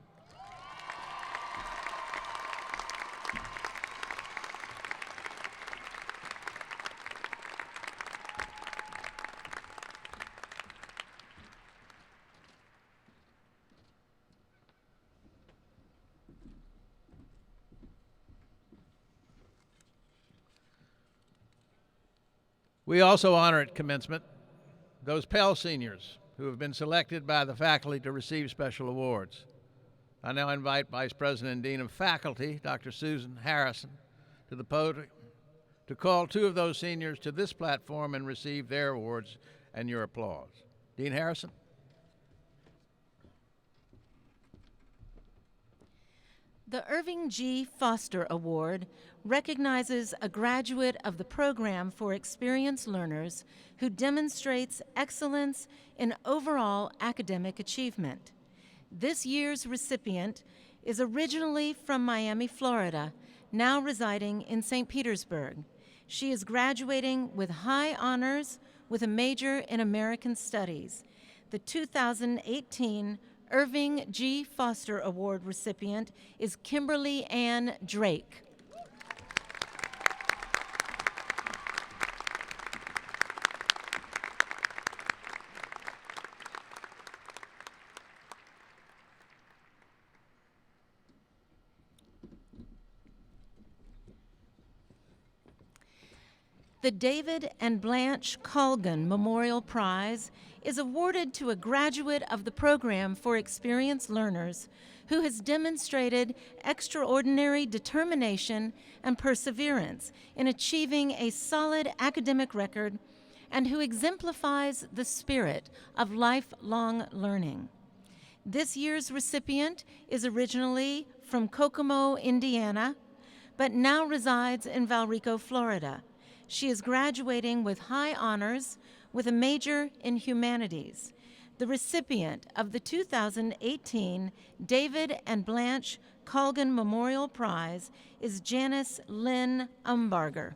We also honor at commencement those Pell seniors who have been selected by the faculty to receive special awards. I now invite Vice President and Dean of Faculty, Dr. Susan Harrison, to the podium to call 2 of those seniors to this platform and receive their awards and your applause. Dean Harrison. The Irving G. Foster Award recognizes a graduate of the Program for Experienced Learners who demonstrates excellence in overall academic achievement. This year's recipient is originally from Miami, Florida, now residing in St. Petersburg. She is graduating with high honors with a major in American Studies. The 2018 Irving G. Foster Award recipient is Kimberly Ann Drake. The David and Blanche Colgan Memorial Prize is awarded to a graduate of the Program for Experienced Learners who has demonstrated extraordinary determination and perseverance in achieving a solid academic record and who exemplifies the spirit of lifelong learning. This year's recipient is originally from Kokomo, Indiana, but now resides in Valrico, Florida. She is graduating with high honors with a major in humanities. The recipient of the 2018 David and Blanche Colgan Memorial Prize is Janice Lynn Umbarger.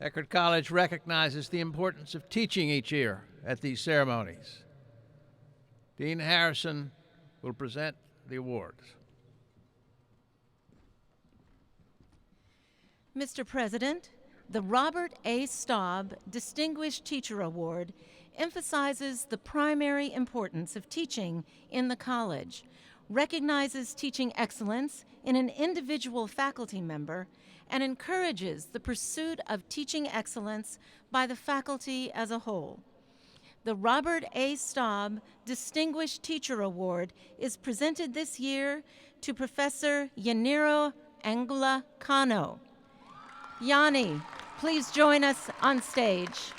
Eckerd College recognizes the importance of teaching each year at these ceremonies. Dean Harrison will present the awards. Mr. President, the Robert A. Staub Distinguished Teacher Award emphasizes the primary importance of teaching in the college, recognizes teaching excellence in an individual faculty member, and encourages the pursuit of teaching excellence by the faculty as a whole. The Robert A. Staub Distinguished Teacher Award is presented this year to Professor Yaniro Angula Kano. Yanni, please join us on stage.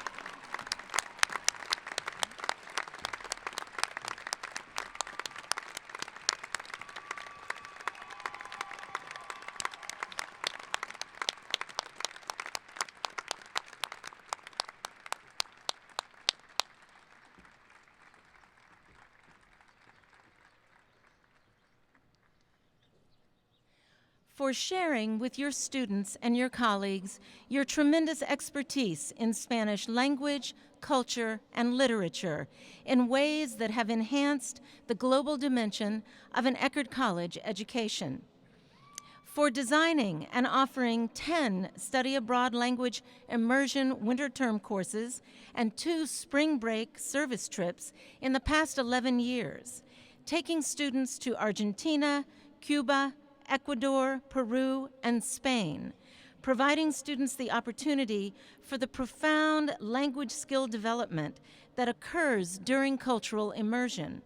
For sharing with your students and your colleagues your tremendous expertise in Spanish language, culture, and literature in ways that have enhanced the global dimension of an Eckerd College education. For designing and offering 10 study abroad language immersion winter term courses and 2 spring break service trips in the past 11 years, taking students to Argentina, Cuba, Ecuador, Peru, and Spain, providing students the opportunity for the profound language skill development that occurs during cultural immersion.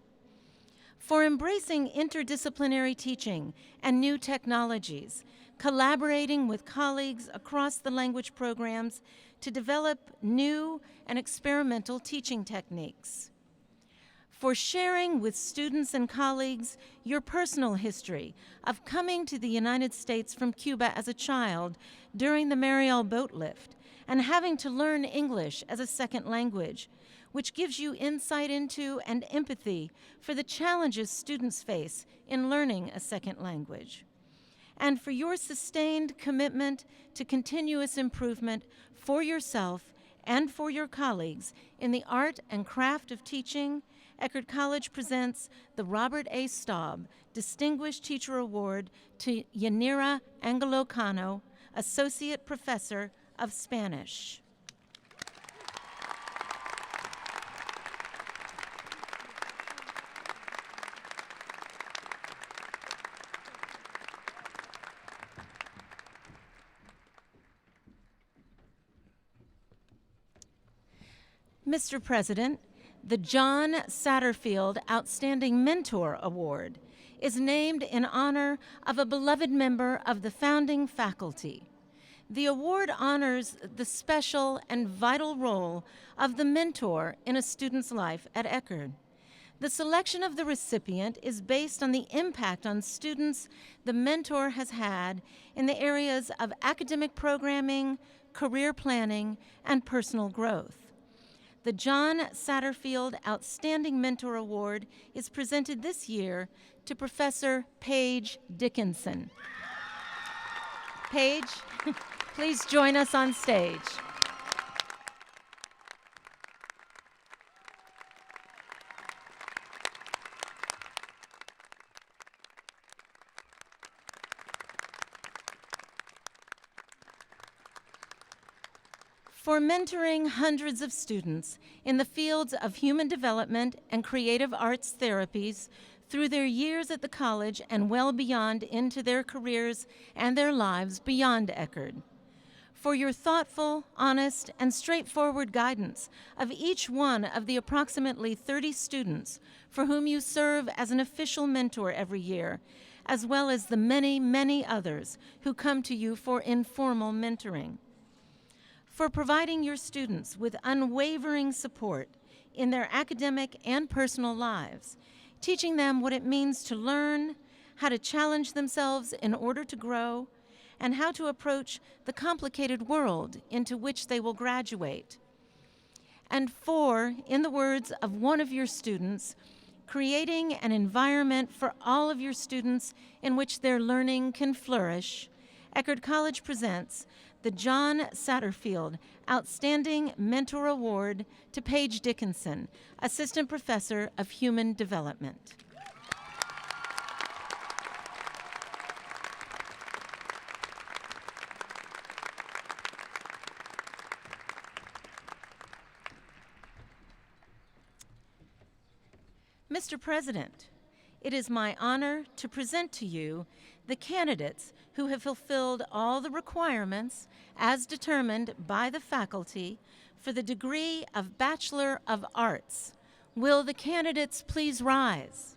For embracing interdisciplinary teaching and new technologies, collaborating with colleagues across the language programs to develop new and experimental teaching techniques. For sharing with students and colleagues your personal history of coming to the United States from Cuba as a child during the Mariel boat lift and having to learn English as a second language, which gives you insight into and empathy for the challenges students face in learning a second language. And for your sustained commitment to continuous improvement for yourself and for your colleagues in the art and craft of teaching, Eckerd College presents the Robert A. Staub Distinguished Teacher Award to Yanira Angelo Cano, Associate Professor of Spanish. Mr. President, the John Satterfield Outstanding Mentor Award is named in honor of a beloved member of the founding faculty. The award honors the special and vital role of the mentor in a student's life at Eckerd. The selection of the recipient is based on the impact on students the mentor has had in the areas of academic programming, career planning, and personal growth. The John Satterfield Outstanding Mentor Award is presented this year to Professor Paige Dickinson. Paige, please join us on stage. For mentoring hundreds of students in the fields of human development and creative arts therapies through their years at the college and well beyond into their careers and their lives beyond Eckerd. For your thoughtful, honest, and straightforward guidance of each one of the approximately 30 students for whom you serve as an official mentor every year, as well as the many, many others who come to you for informal mentoring. For providing your students with unwavering support in their academic and personal lives, teaching them what it means to learn, how to challenge themselves in order to grow, and how to approach the complicated world into which they will graduate. And for, in the words of one of your students, creating an environment for all of your students in which their learning can flourish, Eckerd College presents the John Satterfield Outstanding Mentor Award to Paige Dickinson, Assistant Professor of Human Development. Mr. President, it is my honor to present to you the candidates who have fulfilled all the requirements as determined by the faculty for the degree of Bachelor of Arts. Will the candidates please rise?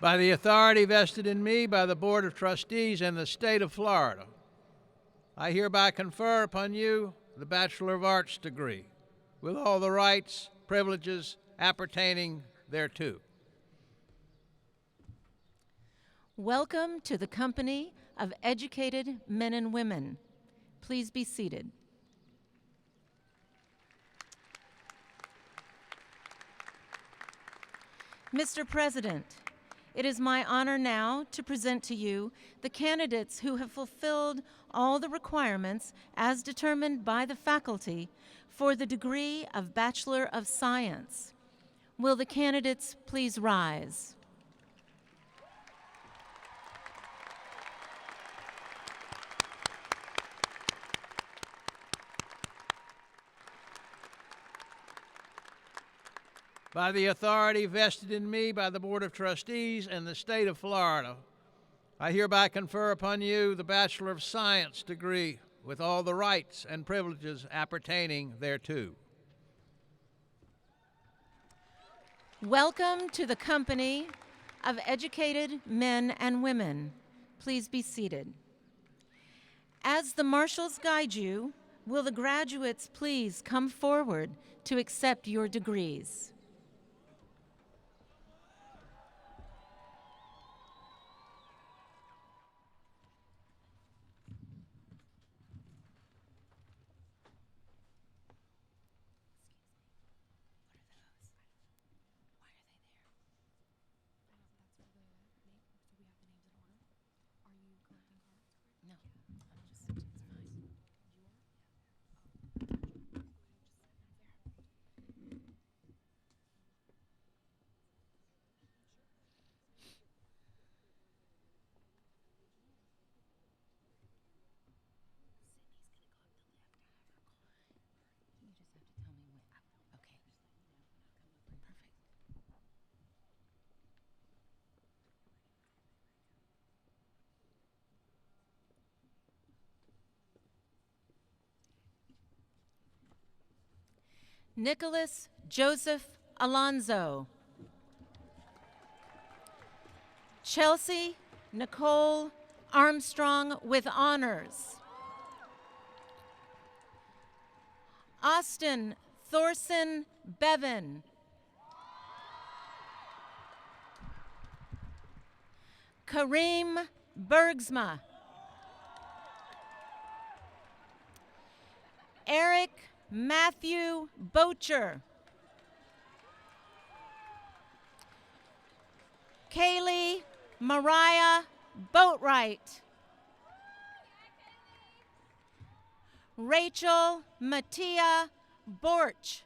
By the authority vested in me by the Board of Trustees and the State of Florida, I hereby confer upon you the Bachelor of Arts degree, with all the rights, privileges appertaining thereto. Welcome to the company of educated men and women. Please be seated. Mr. President, it is my honor now to present to you the candidates who have fulfilled all the requirements as determined by the faculty for the degree of Bachelor of Science. Will the candidates please rise? By the authority vested in me by the Board of Trustees and the State of Florida, I hereby confer upon you the Bachelor of Science degree with all the rights and privileges appertaining thereto. Welcome to the company of educated men and women. Please be seated. As the marshals guide you, will the graduates please come forward to accept your degrees? Nicholas Joseph Alonzo. Chelsea Nicole Armstrong with honors. Austin Thorson Bevan. Kareem Bergsma. Eric Matthew Bocher. Kaylee Mariah Boatwright. Rachel Mattia Borch.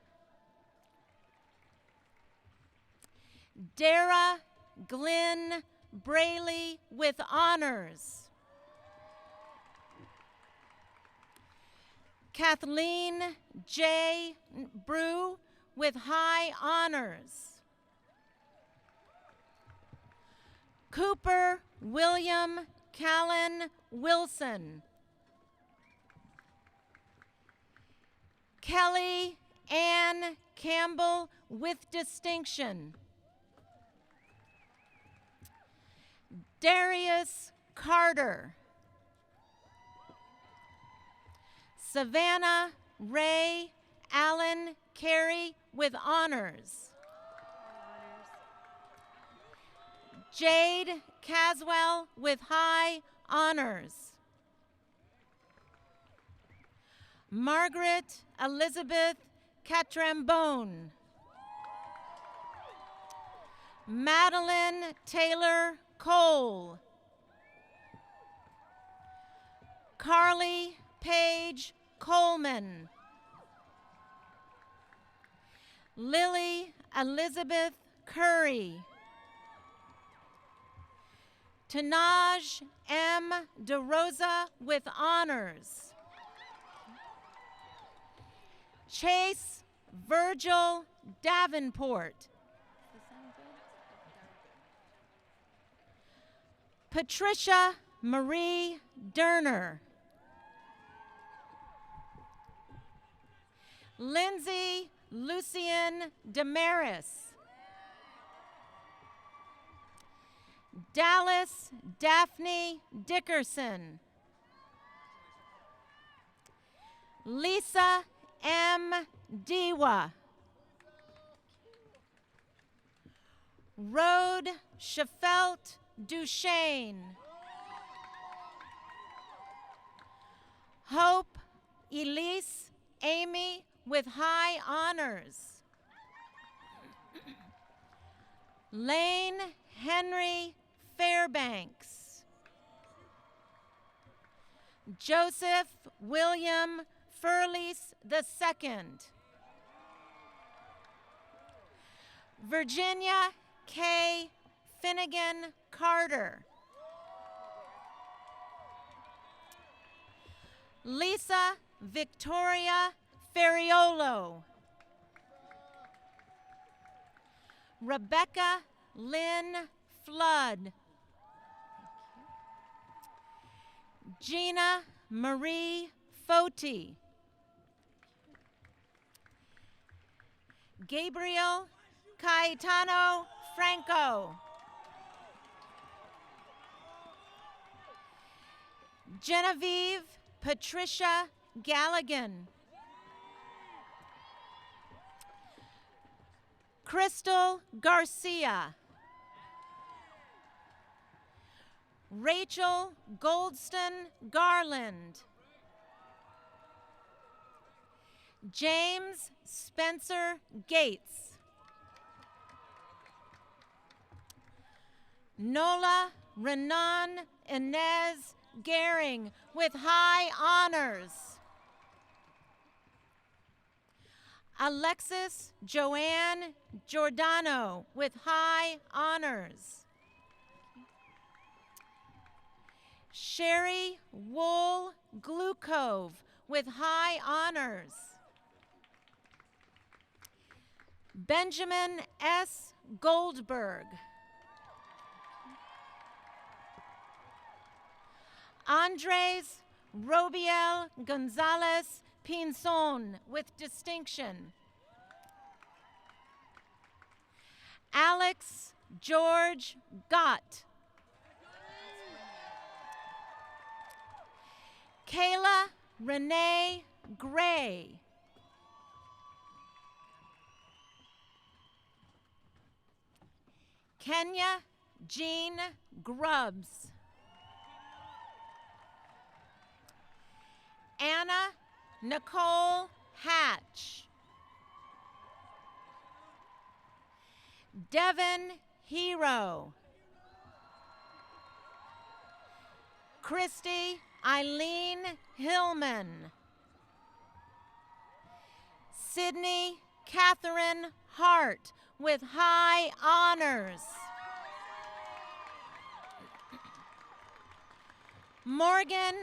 Dara Glenn Braley with honors. Kathleen J. Brew with high honors. Cooper William Callan Wilson. Kelly Ann Campbell with distinction. Darius Carter. Savannah Ray Allen Carey with honors. Jade Caswell with high honors. Margaret Elizabeth Catrambone. Madeline Taylor Cole. Carly Paige Coleman. Lily Elizabeth Curry. Tanaj M. DeRosa with honors. Chase Virgil Davenport. Patricia Marie Derner. Lindsay Lucien Damaris. Dallas Daphne Dickerson. Lisa M. Dewa. Rode Shafelt Duchesne. Hope Elise Amy with high honors. Lane Henry Fairbanks. Joseph William Furlease II. Virginia K. Finnegan Carter. Lisa Victoria Ferriolo. Rebecca Lynn Flood. Gina Marie Foti. Gabriel Caetano Franco. Genevieve Patricia Galligan. Crystal Garcia. Rachel Goldston Garland. James Spencer Gates. Nola Renan Inez Gehring with high honors. Alexis Joanne Giordano with high honors. Sherry Wool Glukove with high honors. Benjamin S. Goldberg. Andres Robiel Gonzalez Pinzon with distinction. Alex George Gott. Kayla Renee Gray. Kenya Jean Grubbs. Anna Nicole Hatch. Devin Hero. Christy Eileen Hillman. Sydney Catherine Hart with high honors. Morgan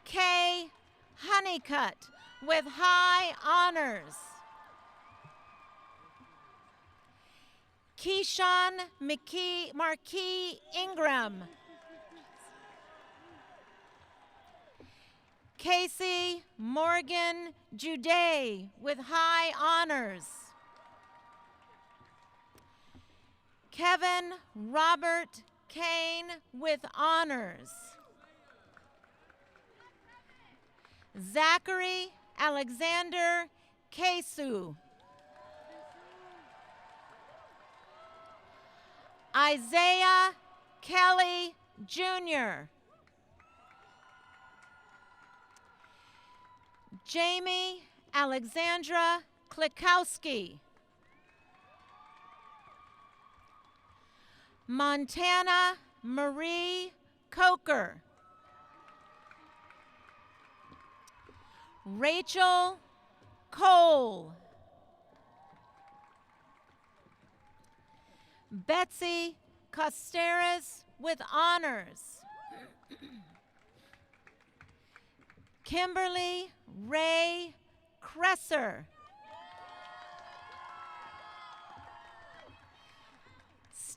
K. Honeycutt with high honors. Keyshawn Marquis Ingram. Casey Morgan Juday with high honors. Kevin Robert Kane with honors. Zachary Alexander Kesu. Isaiah Kelly Jr. Jamie Alexandra Klikowski. Montana Marie Coker. Rachel Cole. Betsy Costeras with honors. Kimberly Ray Cresser.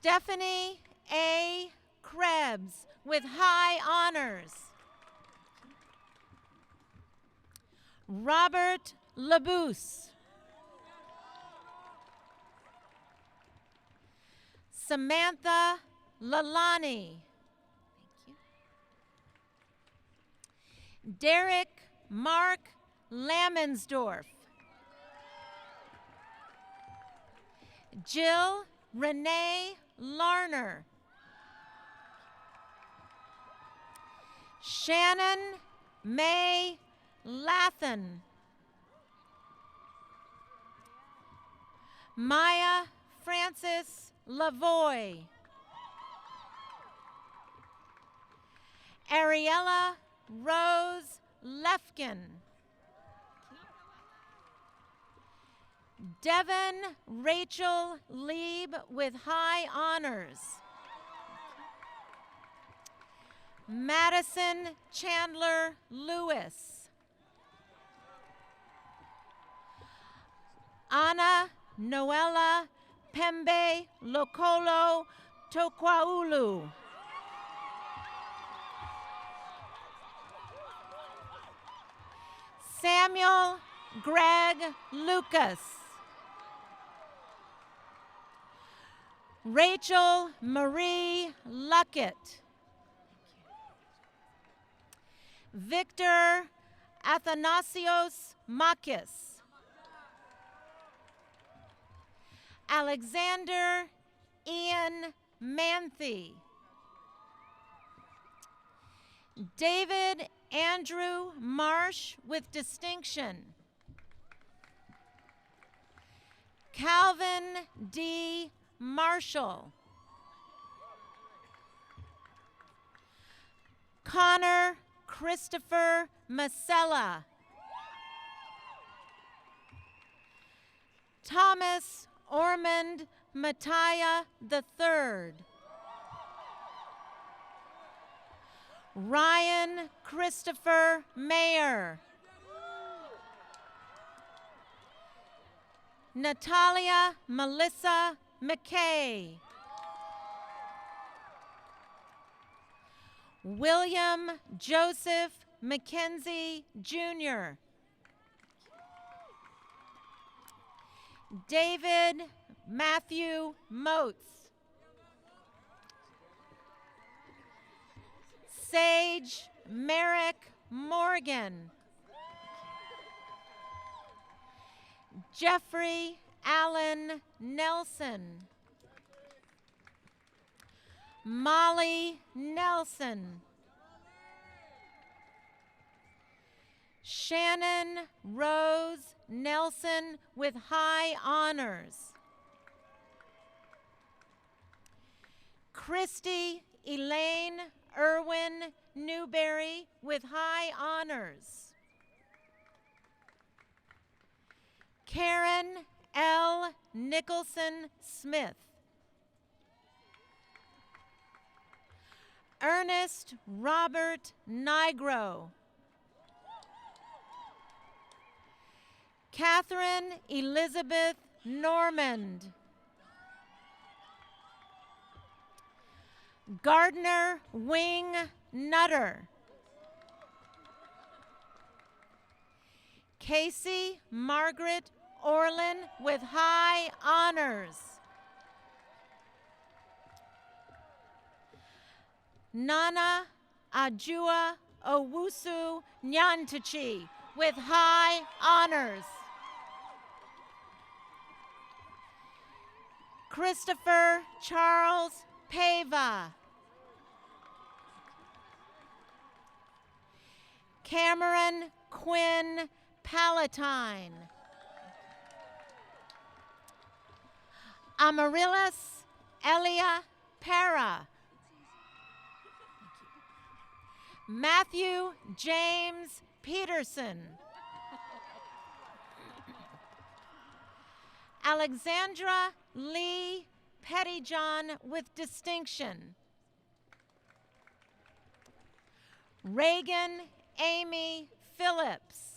Stephanie A. Krebs with high honors. Robert Labousse. Samantha Lalani. Thank you. Derek Mark Lammensdorf. Jill Renee Larner. Shannon May Lathan. Maya Francis Lavoy. Ariella Rose Lefkin. Devin Rachel Lieb with high honors. Madison Chandler Lewis. Ana Noella Pembe Lokolo Tokwaulu. Samuel Greg Lucas. Rachel Marie Luckett. Victor Athanasios Makis. Alexander Ian Manthe. David Andrew Marsh with distinction. Calvin D. Marshall. Connor Christopher Masella. Thomas Ormond Mattia III. Ryan Christopher Mayer. Natalia Melissa McKay. William Joseph McKenzie Jr. David Matthew Moats. Sage Merrick Morgan. Jeffrey Allen Nelson. Molly Nelson. Shannon Rose Nelson with high honors. Christy Elaine Irwin Newberry with high honors. Karen L. Nicholson Smith. Ernest Robert Nigro. Catherine Elizabeth Normand. Gardner Wing Nutter. Casey Margaret Orlin with high honors. Nana Ajua Owusu Nyantachi with high honors. Christopher Charles Pava. Cameron Quinn Palatine. Amaryllis Elia Para. Matthew James Peterson. Alexandra Lee Pettyjohn with distinction. Reagan Amy Phillips.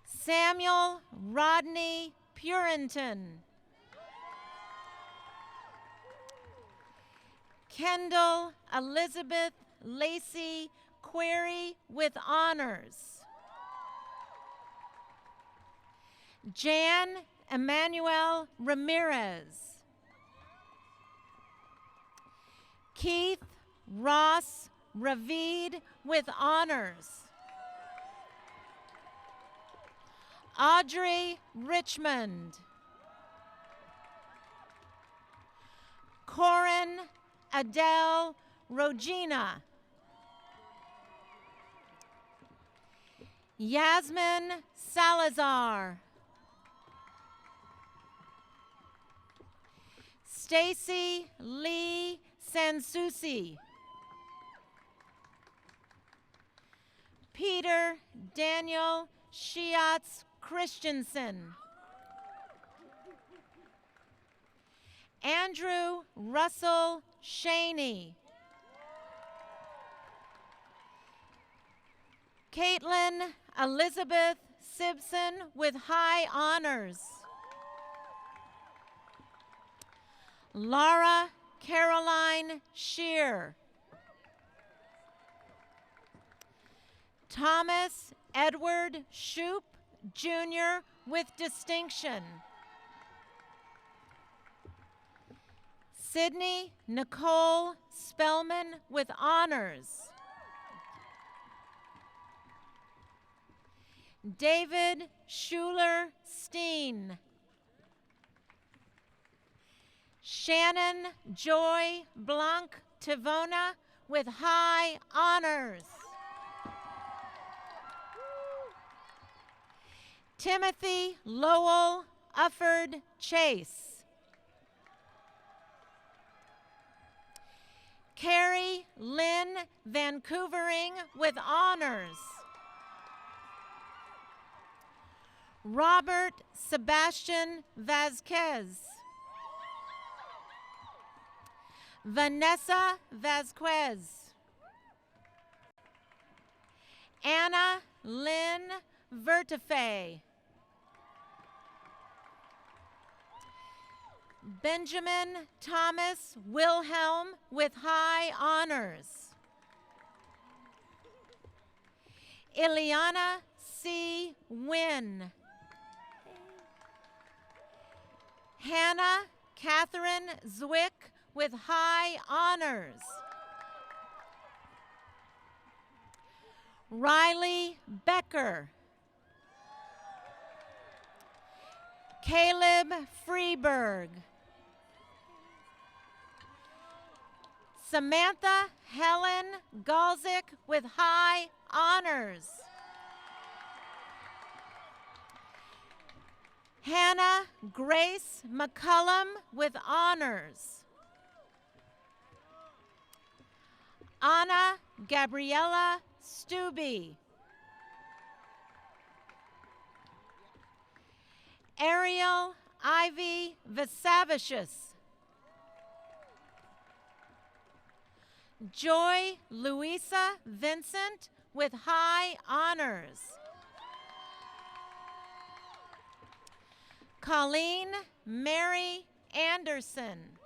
Samuel Rodney Purinton. Kendall Elizabeth Lacey Query with honors. Jan Emmanuel Ramirez. Keith Ross Ravid with honors. Audrey Richmond. Corin Adele Rogina. Yasmin Salazar. Stacy Lee Sansusi. Peter Daniel Shiatz Christensen. Andrew Russell Shaney. Caitlin Elizabeth Simpson with high honors. Laura Caroline Shear. Thomas Edward Shoup, Jr. with distinction. Sydney Nicole Spellman with honors. David Schuler Steen. Shannon Joy Blanc Tivona with high honors. Timothy Lowell Ufford Chase. Carrie Lynn Vancouvering with honors. Robert Sebastian Vasquez. Vanessa Vasquez. Anna Lynn Vertifay. Benjamin Thomas Wilhelm with high honors. Ileana C. Wynn. Hannah Catherine Zwick with high honors. Riley Becker. Caleb Freeberg. Samantha Helen Galzik with high honors. Hannah Grace McCullum with honors. Anna Gabriella Stubbe. Ariel Ivy Vesavicius. Joy Louisa Vincent with high honors. Colleen Mary Anderson.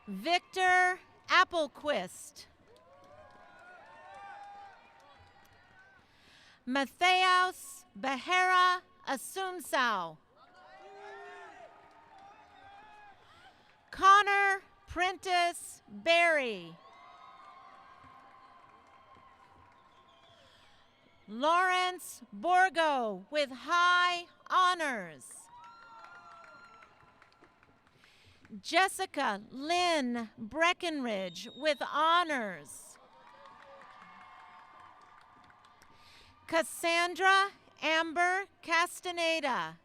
Victor Applequist. Matheus Behera Assumpção. Connor Prentice Berry. Lawrence Borgo with high honors. Jessica Lynn Breckenridge with honors. Cassandra Amber Castaneda.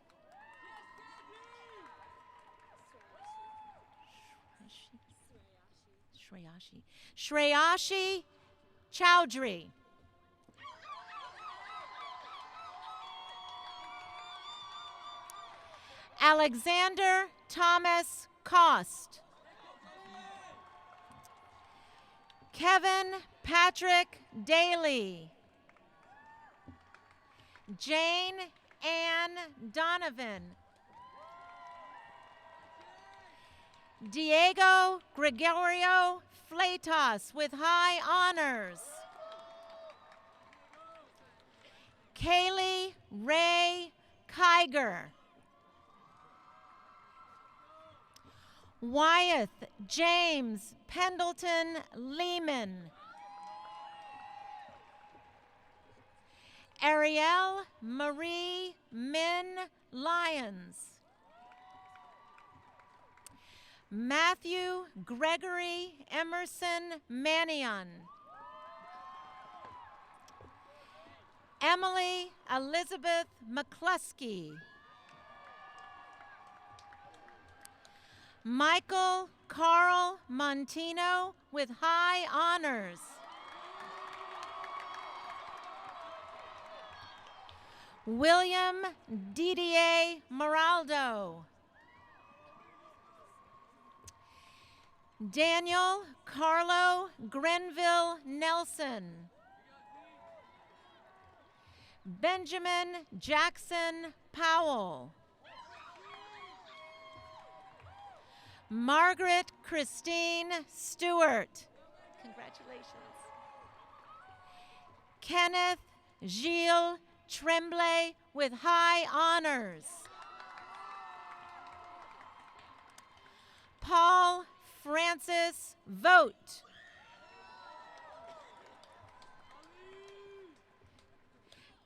Shreyashi Chowdhury. Alexander Thomas Cost. Kevin Patrick Daly. Jane Ann Donovan. Diego Gregorio Fleitas with high honors. Kaylee Ray Kiger. Wyeth James Pendleton Lehman. Ariel Marie Min Lyons. Matthew Gregory Emerson Manion. Emily Elizabeth McCluskey. Michael Carl Montino with high honors. William Didier Moraldo. Daniel Carlo Grenville Nelson. Benjamin Jackson Powell. Margaret Christine Stewart. Congratulations. Kenneth Gilles Tremblay with high honors. Paul Francis Vogt.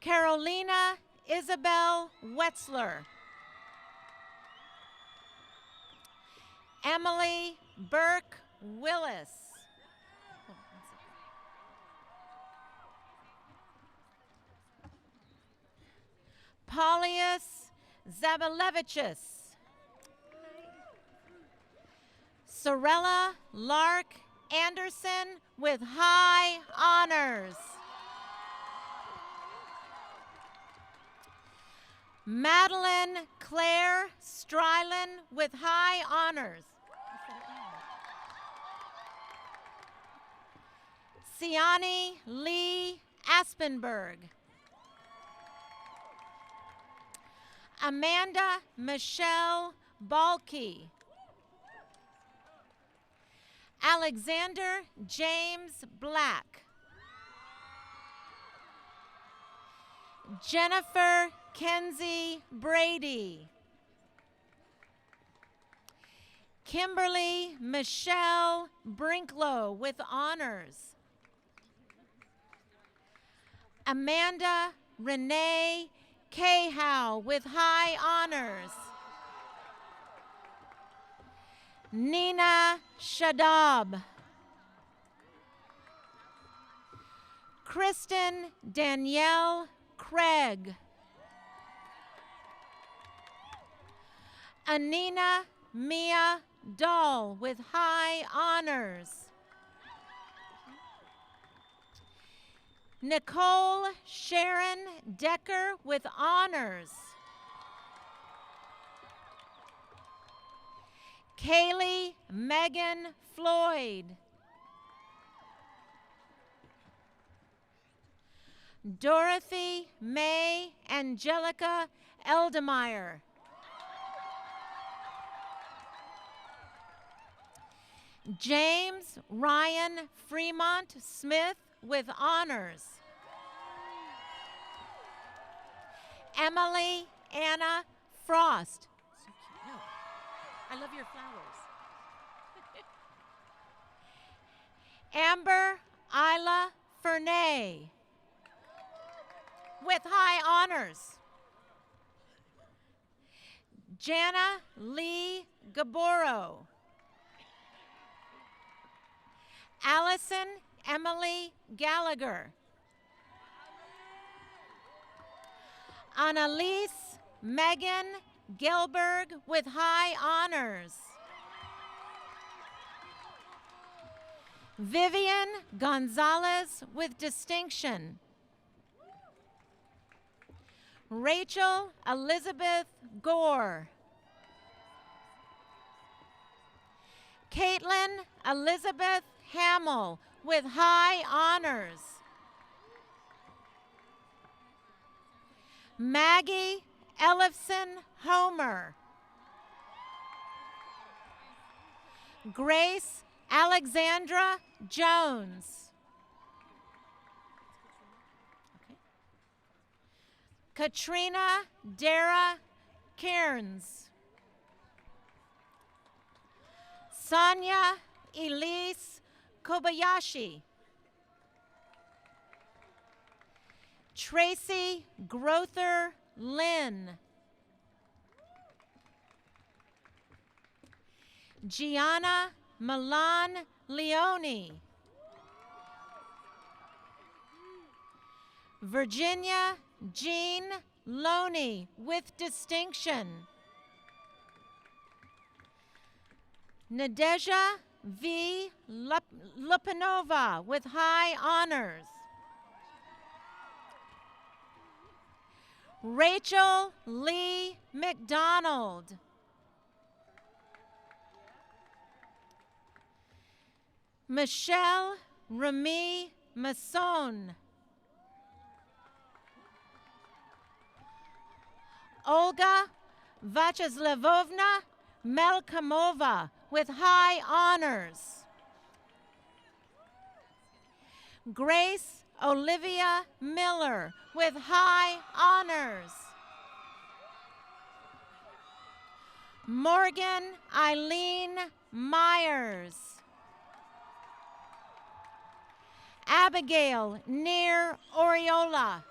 Carolina Isabel Wetzler. Emily Burke Willis. Paulius Zabalevichus. Sorella Lark Anderson with high honors. Madeline Claire Stryland with high honors. Siani Lee Aspenberg. Amanda Michelle Balke. Alexander James Black. Jennifer Kenzie Brady. Kimberly Michelle Brinklow with honors. Amanda Renee Cahow with high honors. Nina Shadab. Kristen Danielle Craig. Anina Mia Dahl with high honors. Nicole Sharon Decker with honors. Kaylee Megan Floyd. Dorothy May Angelica Eldemeyer. James Ryan Fremont Smith with honors. Emily Anna Frost. So cute. No. I love your flowers. Amber Isla Fernay with high honors. Jana Lee Gaboro. Allison Emily Gallagher. Annalise Megan Gilberg with high honors. Vivian Gonzalez with distinction. Rachel Elizabeth Gore. Caitlin Elizabeth Hamill with high honors. Maggie Ellefson Homer. Grace Alexandra Jones. Okay. Katrina Dara Cairns. Sonia Elise Kobayashi. Tracy Grother Lynn. Gianna Milan Leone. Virginia Jean Loney with distinction. Nadeja V. Lupanova with high honors. Rachel Lee McDonald. Michelle Remy Masson. Olga Vacheslavovna Melkamova with high honors. Grace Olivia Miller with high honors. Morgan Eileen Myers. Abigail Near Oriola.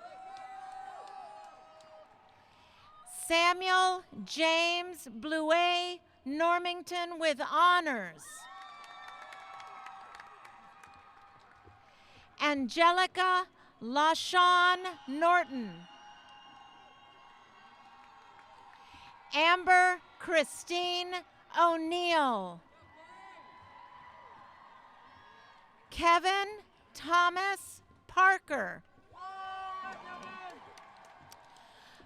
Samuel James Bluet Normington with honors. Angelica LaShawn Norton. Amber Christine O'Neill. Kevin Thomas Parker.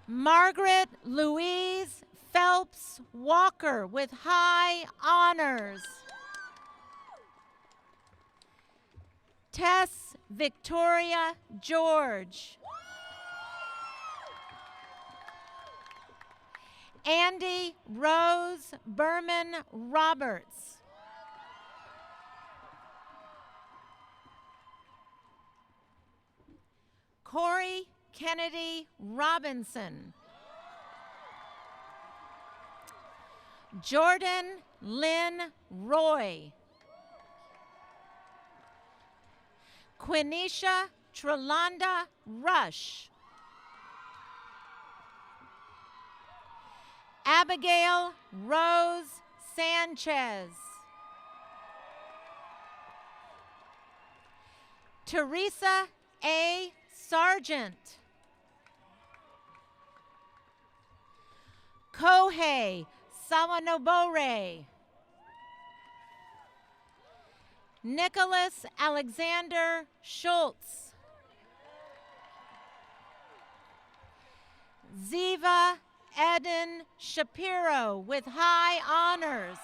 Margaret Louise Phelps Walker with high honors. Tess Victoria George. Andy Rose Berman Roberts. Corey Kennedy Robinson. Jordan Lynn Roy. Quinisha Trelonda Rush. Abigail Rose Sanchez. Teresa A. Sargent. Kohei Sawanobore. Nicholas Alexander Schultz. Ziva Eden Shapiro with high honors.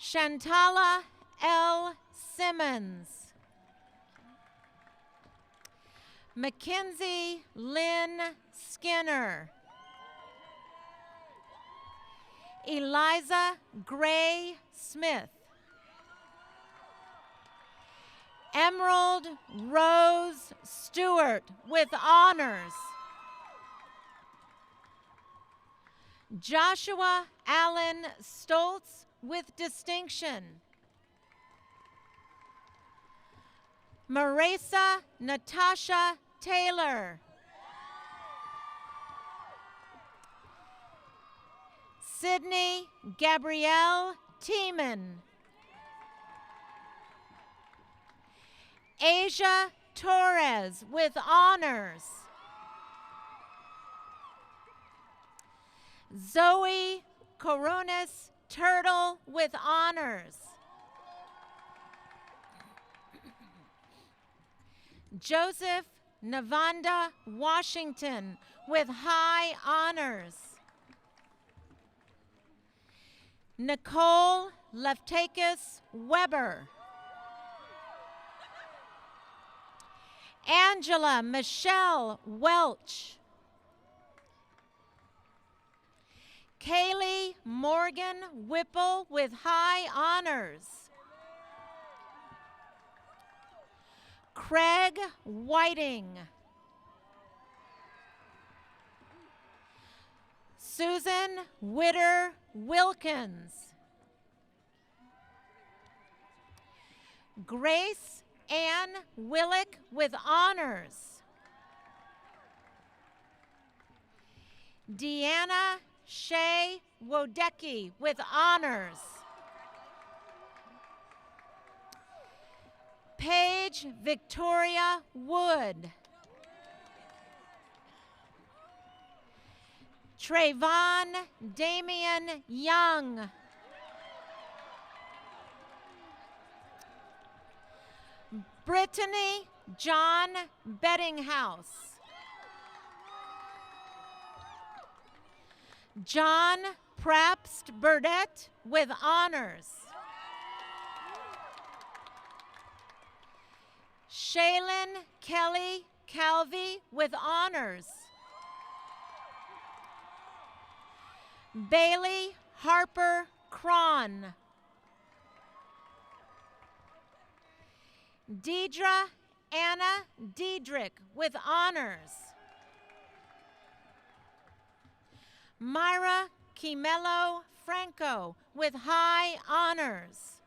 Shantala L. Simmons. Mackenzie Lynn Skinner. Eliza Gray Smith. Emerald Rose Stewart with honors. Joshua Allen Stoltz with distinction. Marisa Natasha Taylor. Sydney Gabrielle Tiemann. Asia Torres with honors. Zoe Coronis Turtle with honors. Joseph Navanda Washington with high honors. Nicole Leftakis Weber. Angela Michelle Welch. Kaylee Morgan Whipple with high honors. Craig Whiting. Susan Witter Wilkins. Grace Ann Willick with honors. Deanna Shea Wodecki with honors. Paige Victoria Wood. Trayvon Damian Young. Brittany John Bettinghouse. John Prapst Burdett with honors. Shaylin Kelly Calvi with honors. Bailey Harper Cron. Deidre Anna Diedrich with honors. Myra Kimelo Franco with high honors.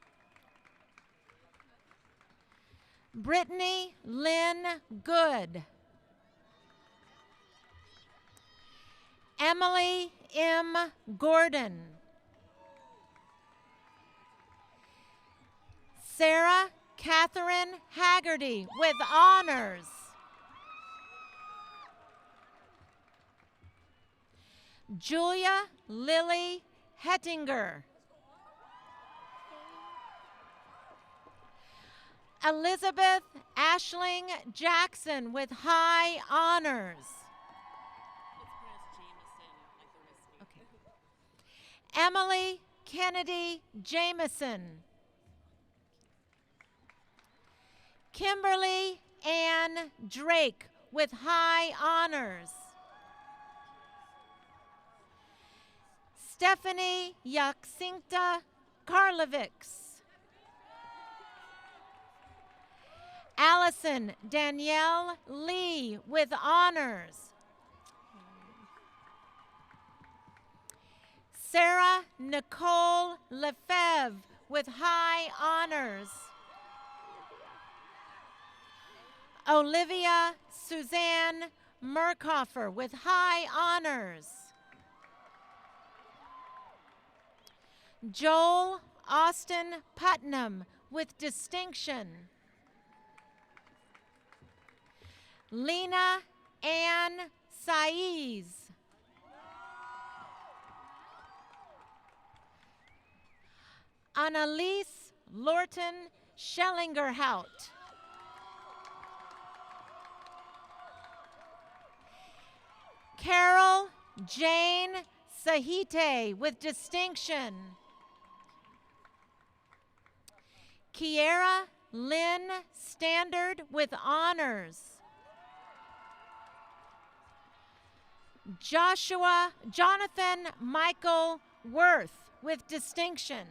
Brittany Lynn Good. Emily M. Gordon. Sarah Catherine Haggerty with honors. Julia Lily Hettinger. Elizabeth Ashling Jackson with high honors. Emily Kennedy Jameson. Kimberly Ann Drake with high honors. Stephanie Yaksinkta Karlovics. Allison Danielle Lee with honors. Sarah Nicole Lefebvre with high honors. Olivia Suzanne Merkhofer with high honors. Joel Austin Putnam with distinction. Lena Ann Saiz. Annalise Lorton Schellingerhout. Carol Jane Sahite with distinction. Kiera Lynn Standard with honors. Jonathan Michael Worth with distinction.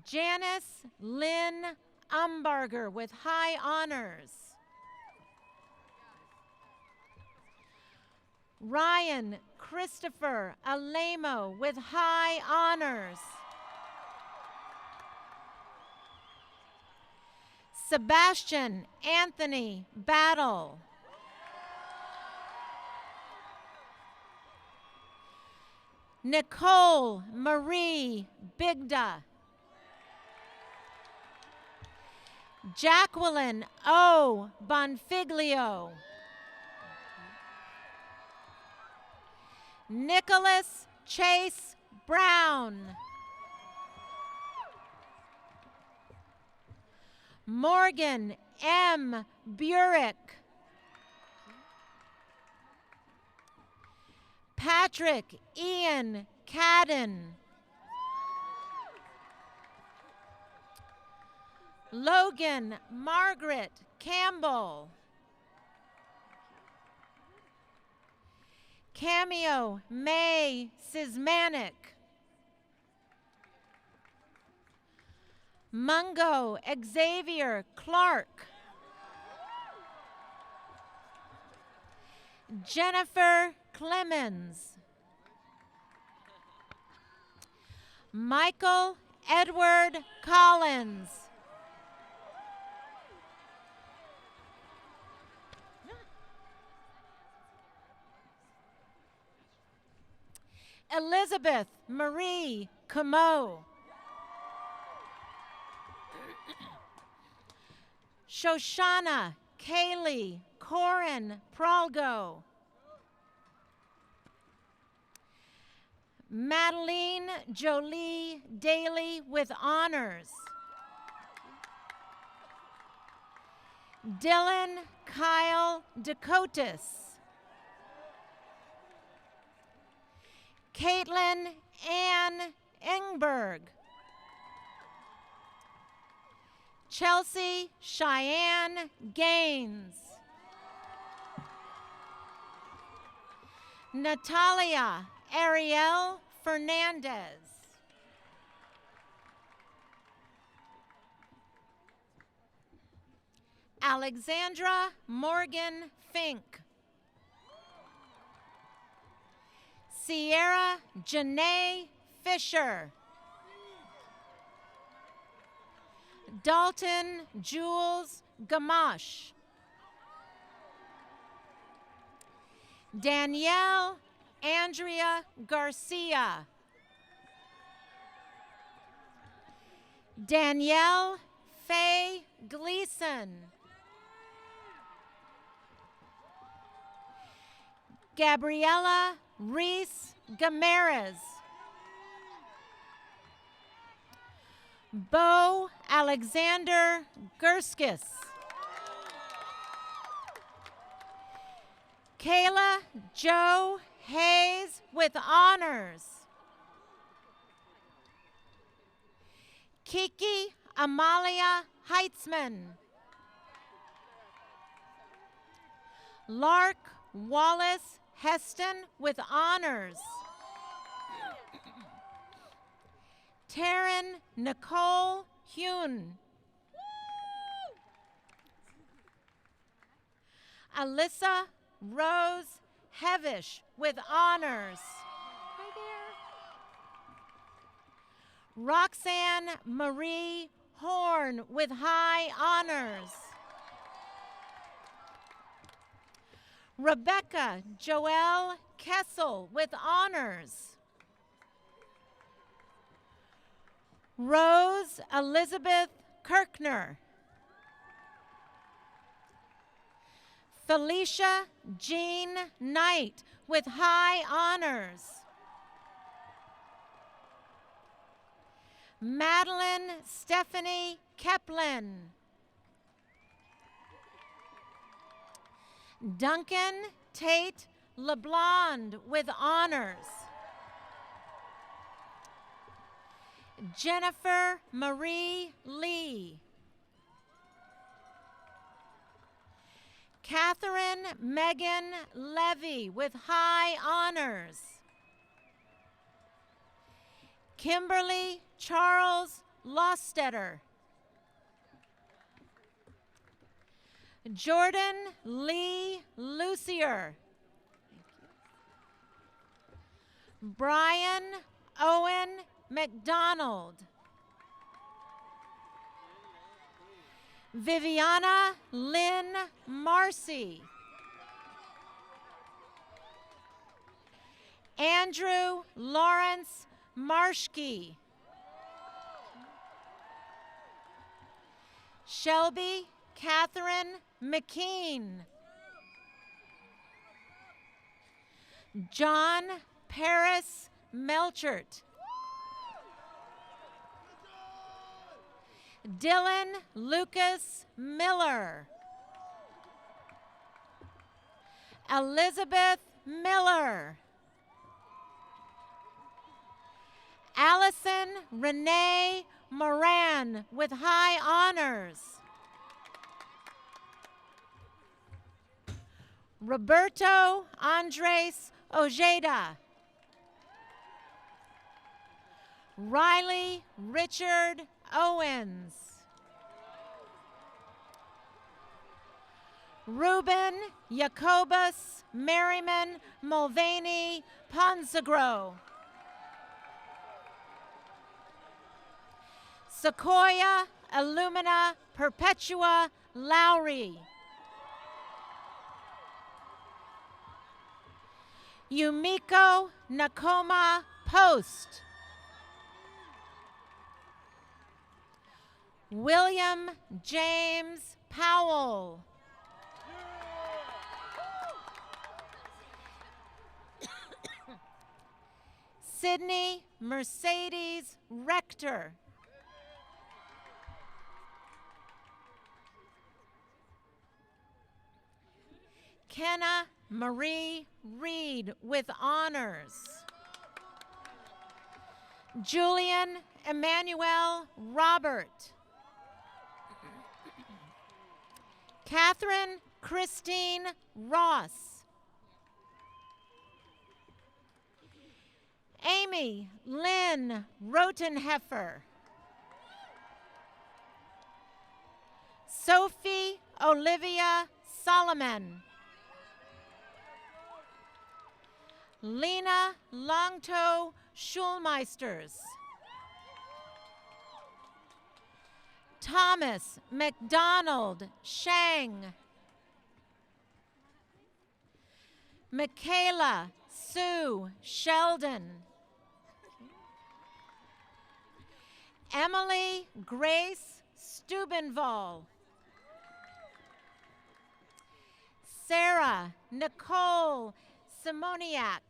Janice Lynn Umbarger with high honors. Ryan Christopher Alemo with high honors. Sebastian Anthony Battle. Nicole Marie Bigda. Jacqueline O. Bonfiglio. Nicholas Chase Brown. Morgan M. Burek. Patrick Ian Cadden. Logan Margaret Campbell. Cameo May Sismanic. Mungo Xavier Clark. Jennifer Clemens. Michael Edward Collins. Elizabeth Marie Comeau. Shoshana Kaylee Corin Pralgo. Madeline Jolie Daly with honors. Dylan Kyle Dakotas. Caitlin Ann Engberg. Chelsea Cheyenne Gaines. Natalia Ariel Fernandez. Alexandra Morgan Fink. Sierra Janae Fisher. Dalton Jules Gamache. Danielle Andrea Garcia. Danielle Faye Gleason. Gabriella Reese Gamarez. Bo Alexander Gerskis. Kayla Joe Hayes with honors. Kiki Amalia Heitzman. Lark Wallace Heston with honors. Taryn Nicole Hune. Alyssa Rose Hevish with honors. Hi there. Roxanne Marie Horn with high honors. Rebecca Joelle Kessel with honors. Rose Elizabeth Kirkner. Felicia Jean Knight with high honors. Madeline Stephanie Keplin. Duncan Tate LeBlond with honors. Jennifer Marie Lee. Catherine Megan Levy with high honors. Kimberly Charles Lostetter. Jordan Lee Lucier. Brian Owen McDonald. Viviana Lynn Marcy. Andrew Lawrence Marshke. Shelby Catherine McKean. John Paris Melchert. Dylan Lucas Miller. Elizabeth Miller. Allison Renee Moran with high honors. Roberto Andres Ojeda. Riley Richard Owens. Ruben Jacobus Merriman Mulvaney Ponzagro. Sequoia Illumina Perpetua Lowry. Yumiko Nakoma Post. William James Powell. Sydney Mercedes Rector. Kenna Marie Reed with honors. Julian Emmanuel Robert. Catherine Christine Ross. Amy Lynn Rotenheffer. Sophie Olivia Solomon. Lena Longtoe Schulmeisters. Thomas McDonald Shang. Michaela Sue Sheldon. Emily Grace Stubenval. Sarah Nicole Simoniak.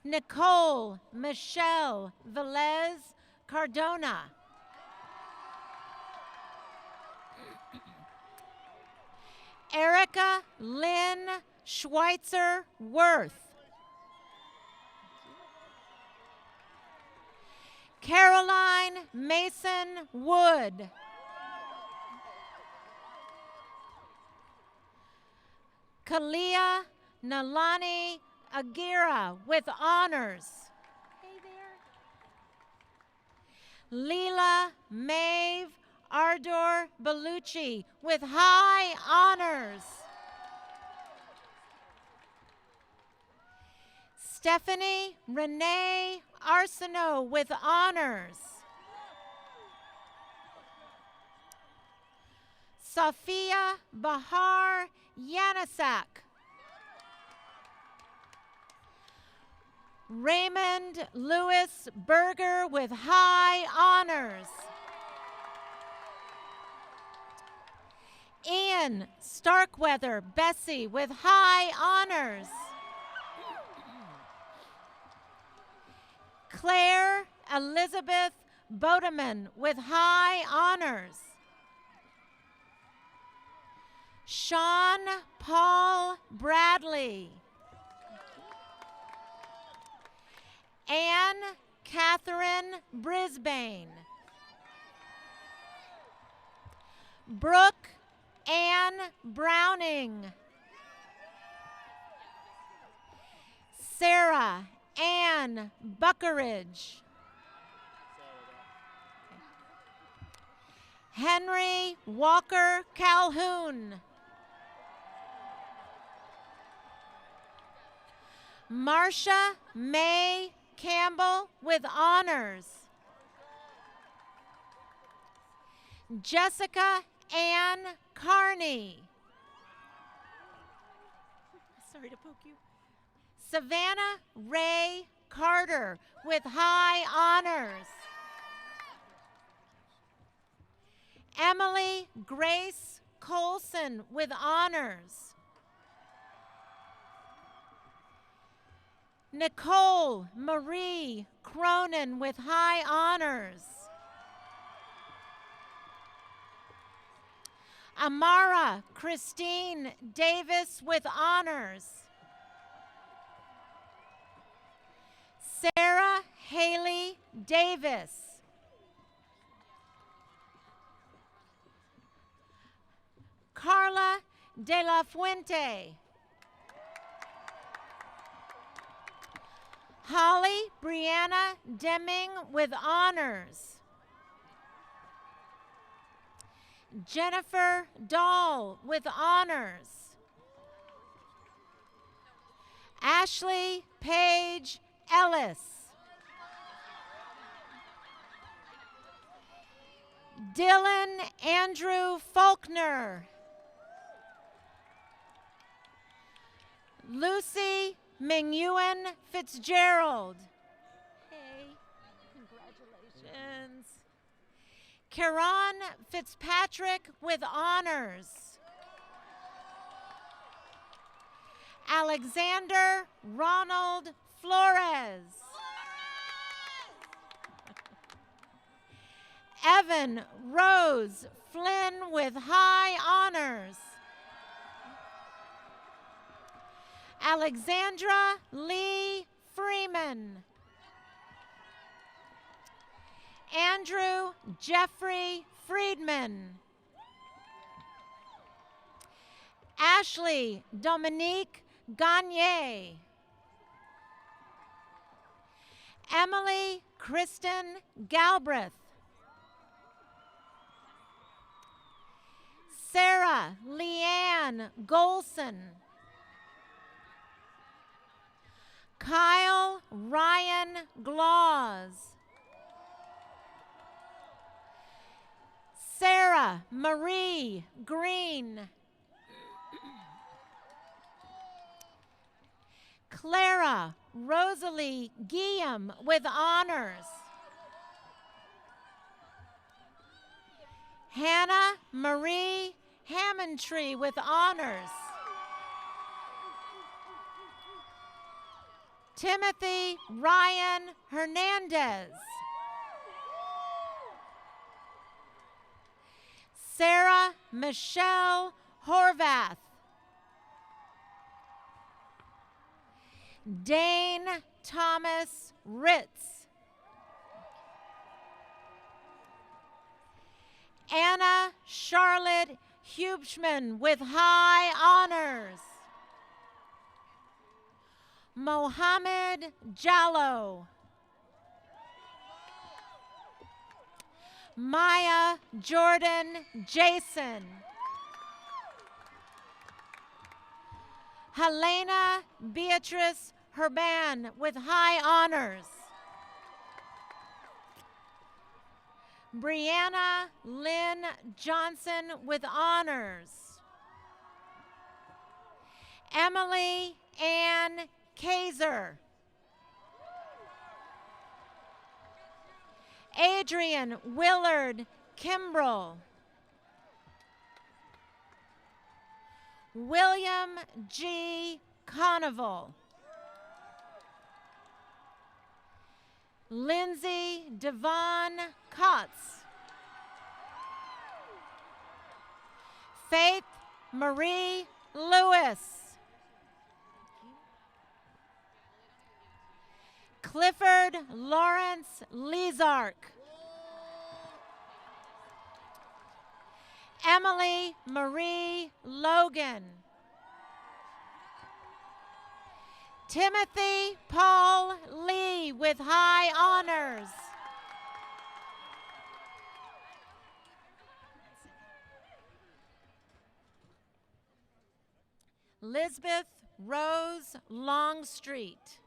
Nicole Michelle Velez Cardona. Erica Lynn Schweitzer Worth. Caroline Mason Wood. Kalia Nalani Agira with honors. Hey there. Leela Maeve Ardor Bellucci with high honors. Stephanie Renee Arsenault with honors. Safia Bahar Yanasak. Raymond Lewis Berger with high honors. Ian Starkweather Bessie with high honors. Claire Elizabeth Bodeman with high honors. Sean Paul Bradley. Anne Catherine Brisbane. Brooke Ann Browning. Sarah Ann Buckeridge. Henry Walker Calhoun. Marcia May Campbell with honors. Jessica Ann Carney. Sorry to poke you. Savannah Ray Carter with high honors. Emily Grace Colson with honors. Nicole Marie Cronin with high honors. Amara Christine Davis with honors. Sarah Haley Davis. Carla De La Fuente. Holly Brianna Deming with honors. Jennifer Dahl with honors. Ashley Paige Ellis. Dylan Andrew Faulkner. Lucy Mingyuan Fitzgerald. Hey, congratulations. Karan Fitzpatrick with honors. Alexander Ronald Flores. Evan Rose Flynn with high honors. Alexandra Lee Freeman. Andrew Jeffrey Friedman. Ashley Dominique Gagne. Emily Kristen Galbraith. Sarah Leanne Golson. Kyle Ryan Glaus. Sarah Marie Green. Clara Rosalie Guillaume with honors. Hannah Marie Hammondtree with honors. Timothy Ryan Hernandez. Sarah Michelle Horvath. Dane Thomas Ritz. Anna Charlotte Hubschman with high honors. Mohammed Jallo. Maya Jordan Jason. Helena Beatrice Herban with high honors. Brianna Lynn Johnson with honors. Emily Ann Kaiser. Adrian Willard Kimbrell. William G. Conoval. Lindsay Devon Kotz. Faith Marie Lewis. Clifford Lawrence Lezark. Emily Marie Logan. Timothy Paul Lee with high honors. Lisbeth Rose Longstreet.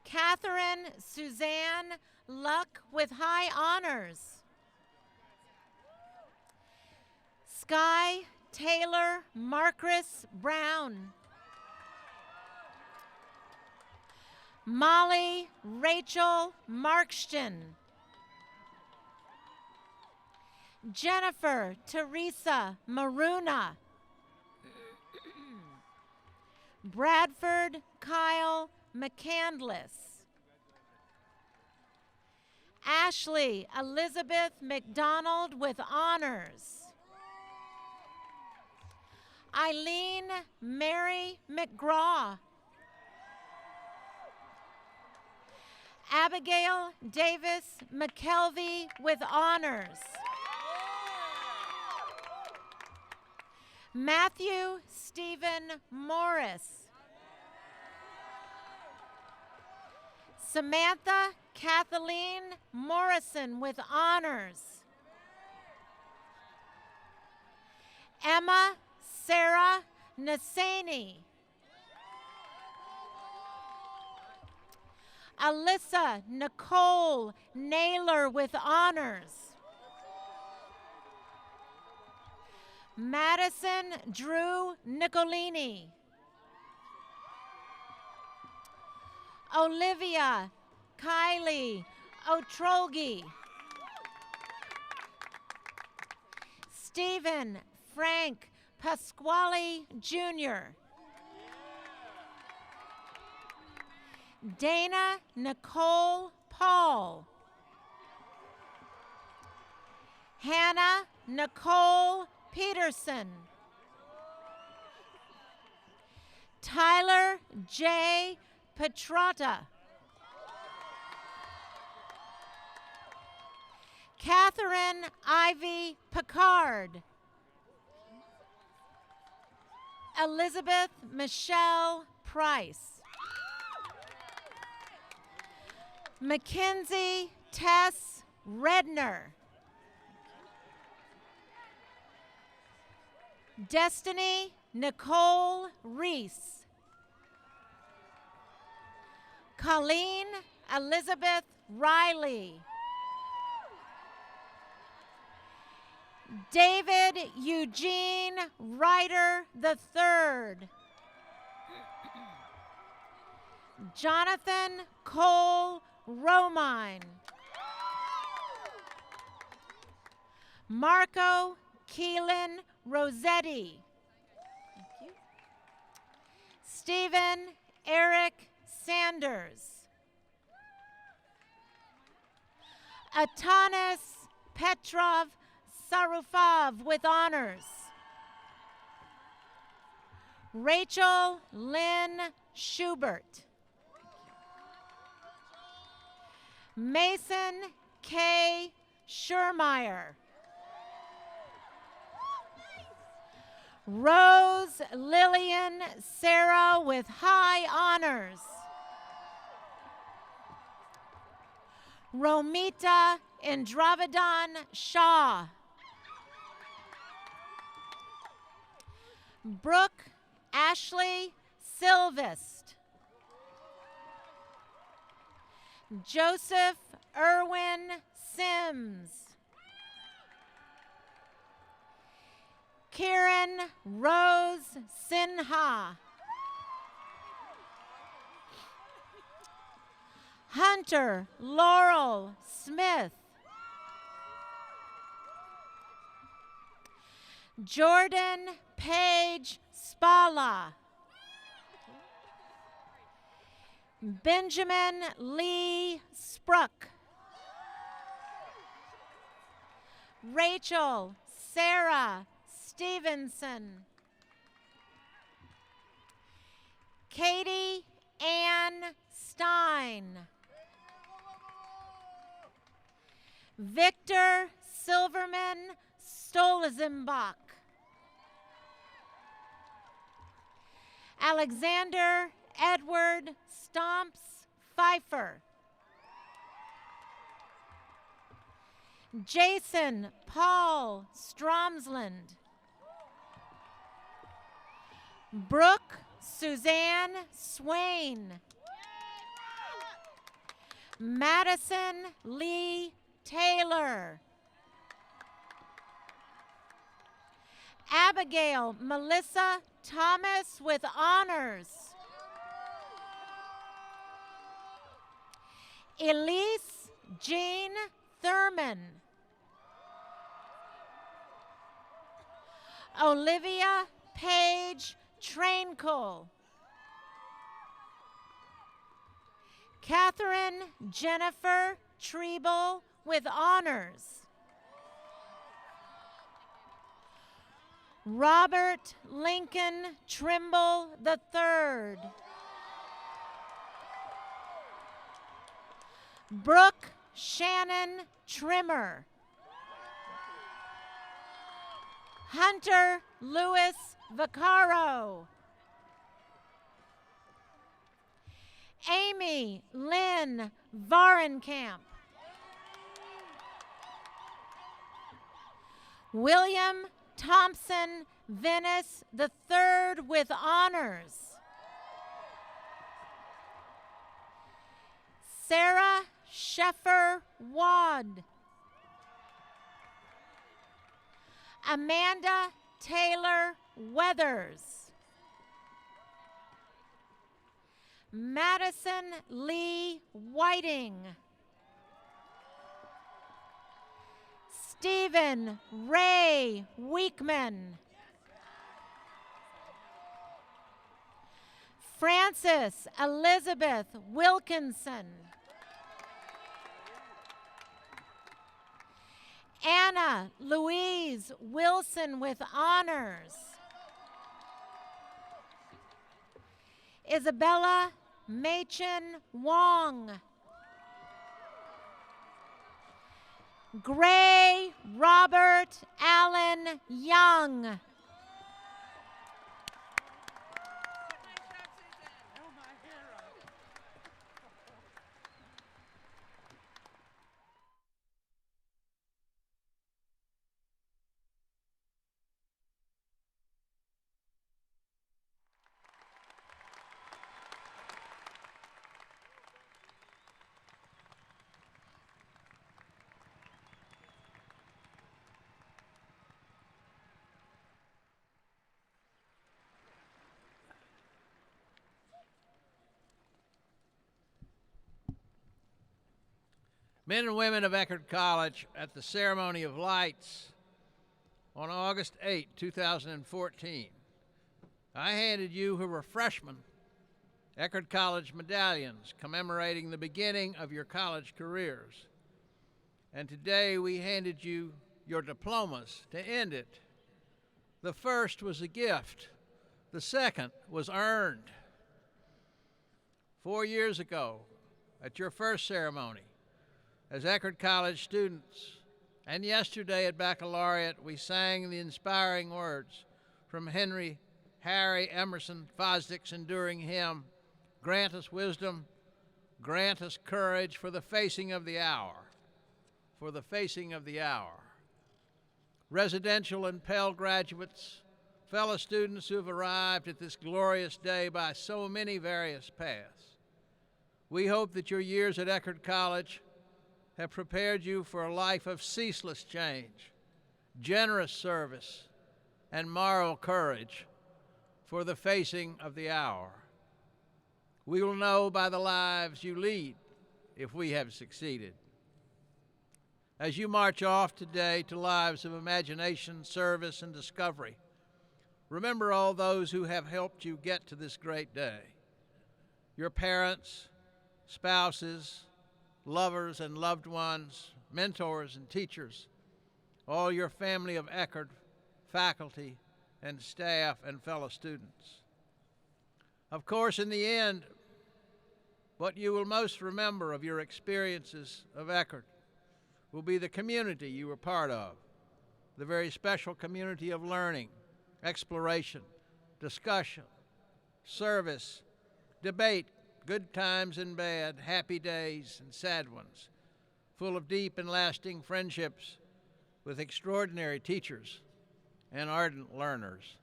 Catherine Suzanne Luck with high honors. Sky Taylor Marcus Brown. Molly Rachel Markston. Jennifer Teresa Maruna. Bradford Kyle McCandless. Ashley Elizabeth McDonald with honors. Eileen Mary McGraw. Abigail Davis McKelvey with honors. Matthew Stephen Morris. Samantha Kathleen Morrison with honors. Emma Sarah Nasani. Alyssa Nicole Naylor with honors. Madison Drew Nicolini. Olivia Kylie Otrogi. Stephen Frank Pasquale Jr. Dana Nicole Paul. Hannah Nicole Peterson. Tyler J. Petrata. Catherine Ivy Picard. Elizabeth Michelle Price. Mackenzie Tess Redner. Destiny Nicole Reese. Colleen Elizabeth Riley. David Eugene Ryder III. Jonathan Cole Romine. Marco Keelan Rossetti. Stephen Eric Sanders. Atanas Petrov Sarufov with honors. Rachel Lynn Schubert. Mason K. Schurmeyer. Rose Lillian Sarah with high honors. Romita Indravidan Shah. Brooke Ashley Silvest. Joseph Irwin Sims. Kieran Rose Sinha. Hunter Laurel Smith. Jordan Page Spala. Benjamin Lee Spruck. Rachel Sarah Stevenson. Katie Ann Stein. Victor Silverman Stolazimbach. Alexander Edward Stomps Pfeiffer. Jason Paul Stromsland. Brooke Suzanne Swain. Madison Lee Taylor. Abigail Melissa Thomas with honors. Elise Jean Thurman. Olivia Page Traincool. Catherine Jennifer Treble with honors. Robert Lincoln Trimble III. Brooke Shannon Trimmer. Hunter Lewis Vaccaro. Amy Lynn Varenkamp. William Thompson Venice III with honors. Sarah Sheffer Wad. Amanda Taylor Weathers. Madison Lee Whiting. Stephen Ray Weekman. Frances Elizabeth Wilkinson. Anna Louise Wilson with honors. Isabella Machen Wong. Gray Robert Allen Young. Men and women of Eckerd College, at the Ceremony of Lights on August 8, 2014, I handed you who were freshmen Eckerd College medallions commemorating the beginning of your college careers. And today we handed you your diplomas to end it. The first was a gift. The second was earned. 4 years ago, at your first ceremony, as Eckerd College students, and yesterday at baccalaureate, we sang the inspiring words from Harry Emerson Fosdick's enduring hymn, "Grant us wisdom, grant us courage for the facing of the hour," for the facing of the hour. Residential and Pell graduates, fellow students who have arrived at this glorious day by so many various paths, We hope that your years at Eckerd College have prepared you for a life of ceaseless change, generous service, and moral courage for the facing of the hour. We will know by the lives you lead if we have succeeded. As you march off today to lives of imagination, service, and discovery, remember all those who have helped you get to this great day. Your parents, spouses, lovers and loved ones, mentors and teachers, all your family of Eckerd, faculty and staff and fellow students. Of course, in the end, what you will most remember of your experiences of Eckerd will be the community you were part of, the very special community of learning, exploration, discussion, service, debate, good times and bad, happy days and sad ones, full of deep and lasting friendships with extraordinary teachers and ardent learners.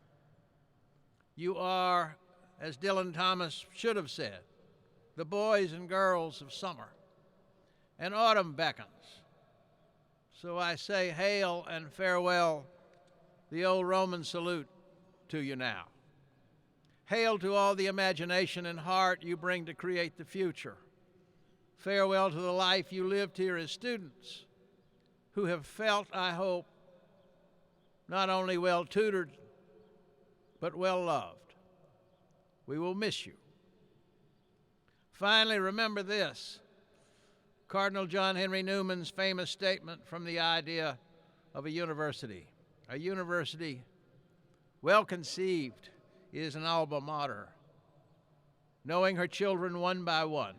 You are, as Dylan Thomas should have said, the boys and girls of summer, and autumn beckons. So I say hail and farewell, the old Roman salute to you now. Hail to all the imagination and heart you bring to create the future. Farewell to the life you lived here as students who have felt, I hope, not only well tutored, but well loved. We will miss you. Finally, remember this, Cardinal John Henry Newman's famous statement from the idea of a university. A university well conceived is an alma mater, knowing her children one by one,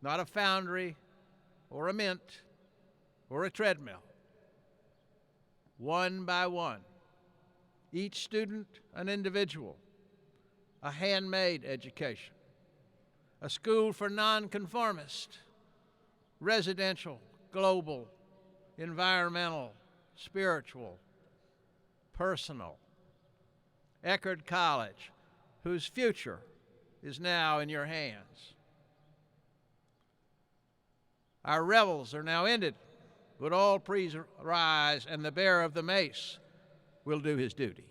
not a foundry or a mint or a treadmill. One by one, each student an individual, a handmade education, a school for nonconformists, residential, global, environmental, spiritual, personal. Eckerd College, whose future is now in your hands. Our revels are now ended. Would all please rise, and the bearer of the mace will do his duty.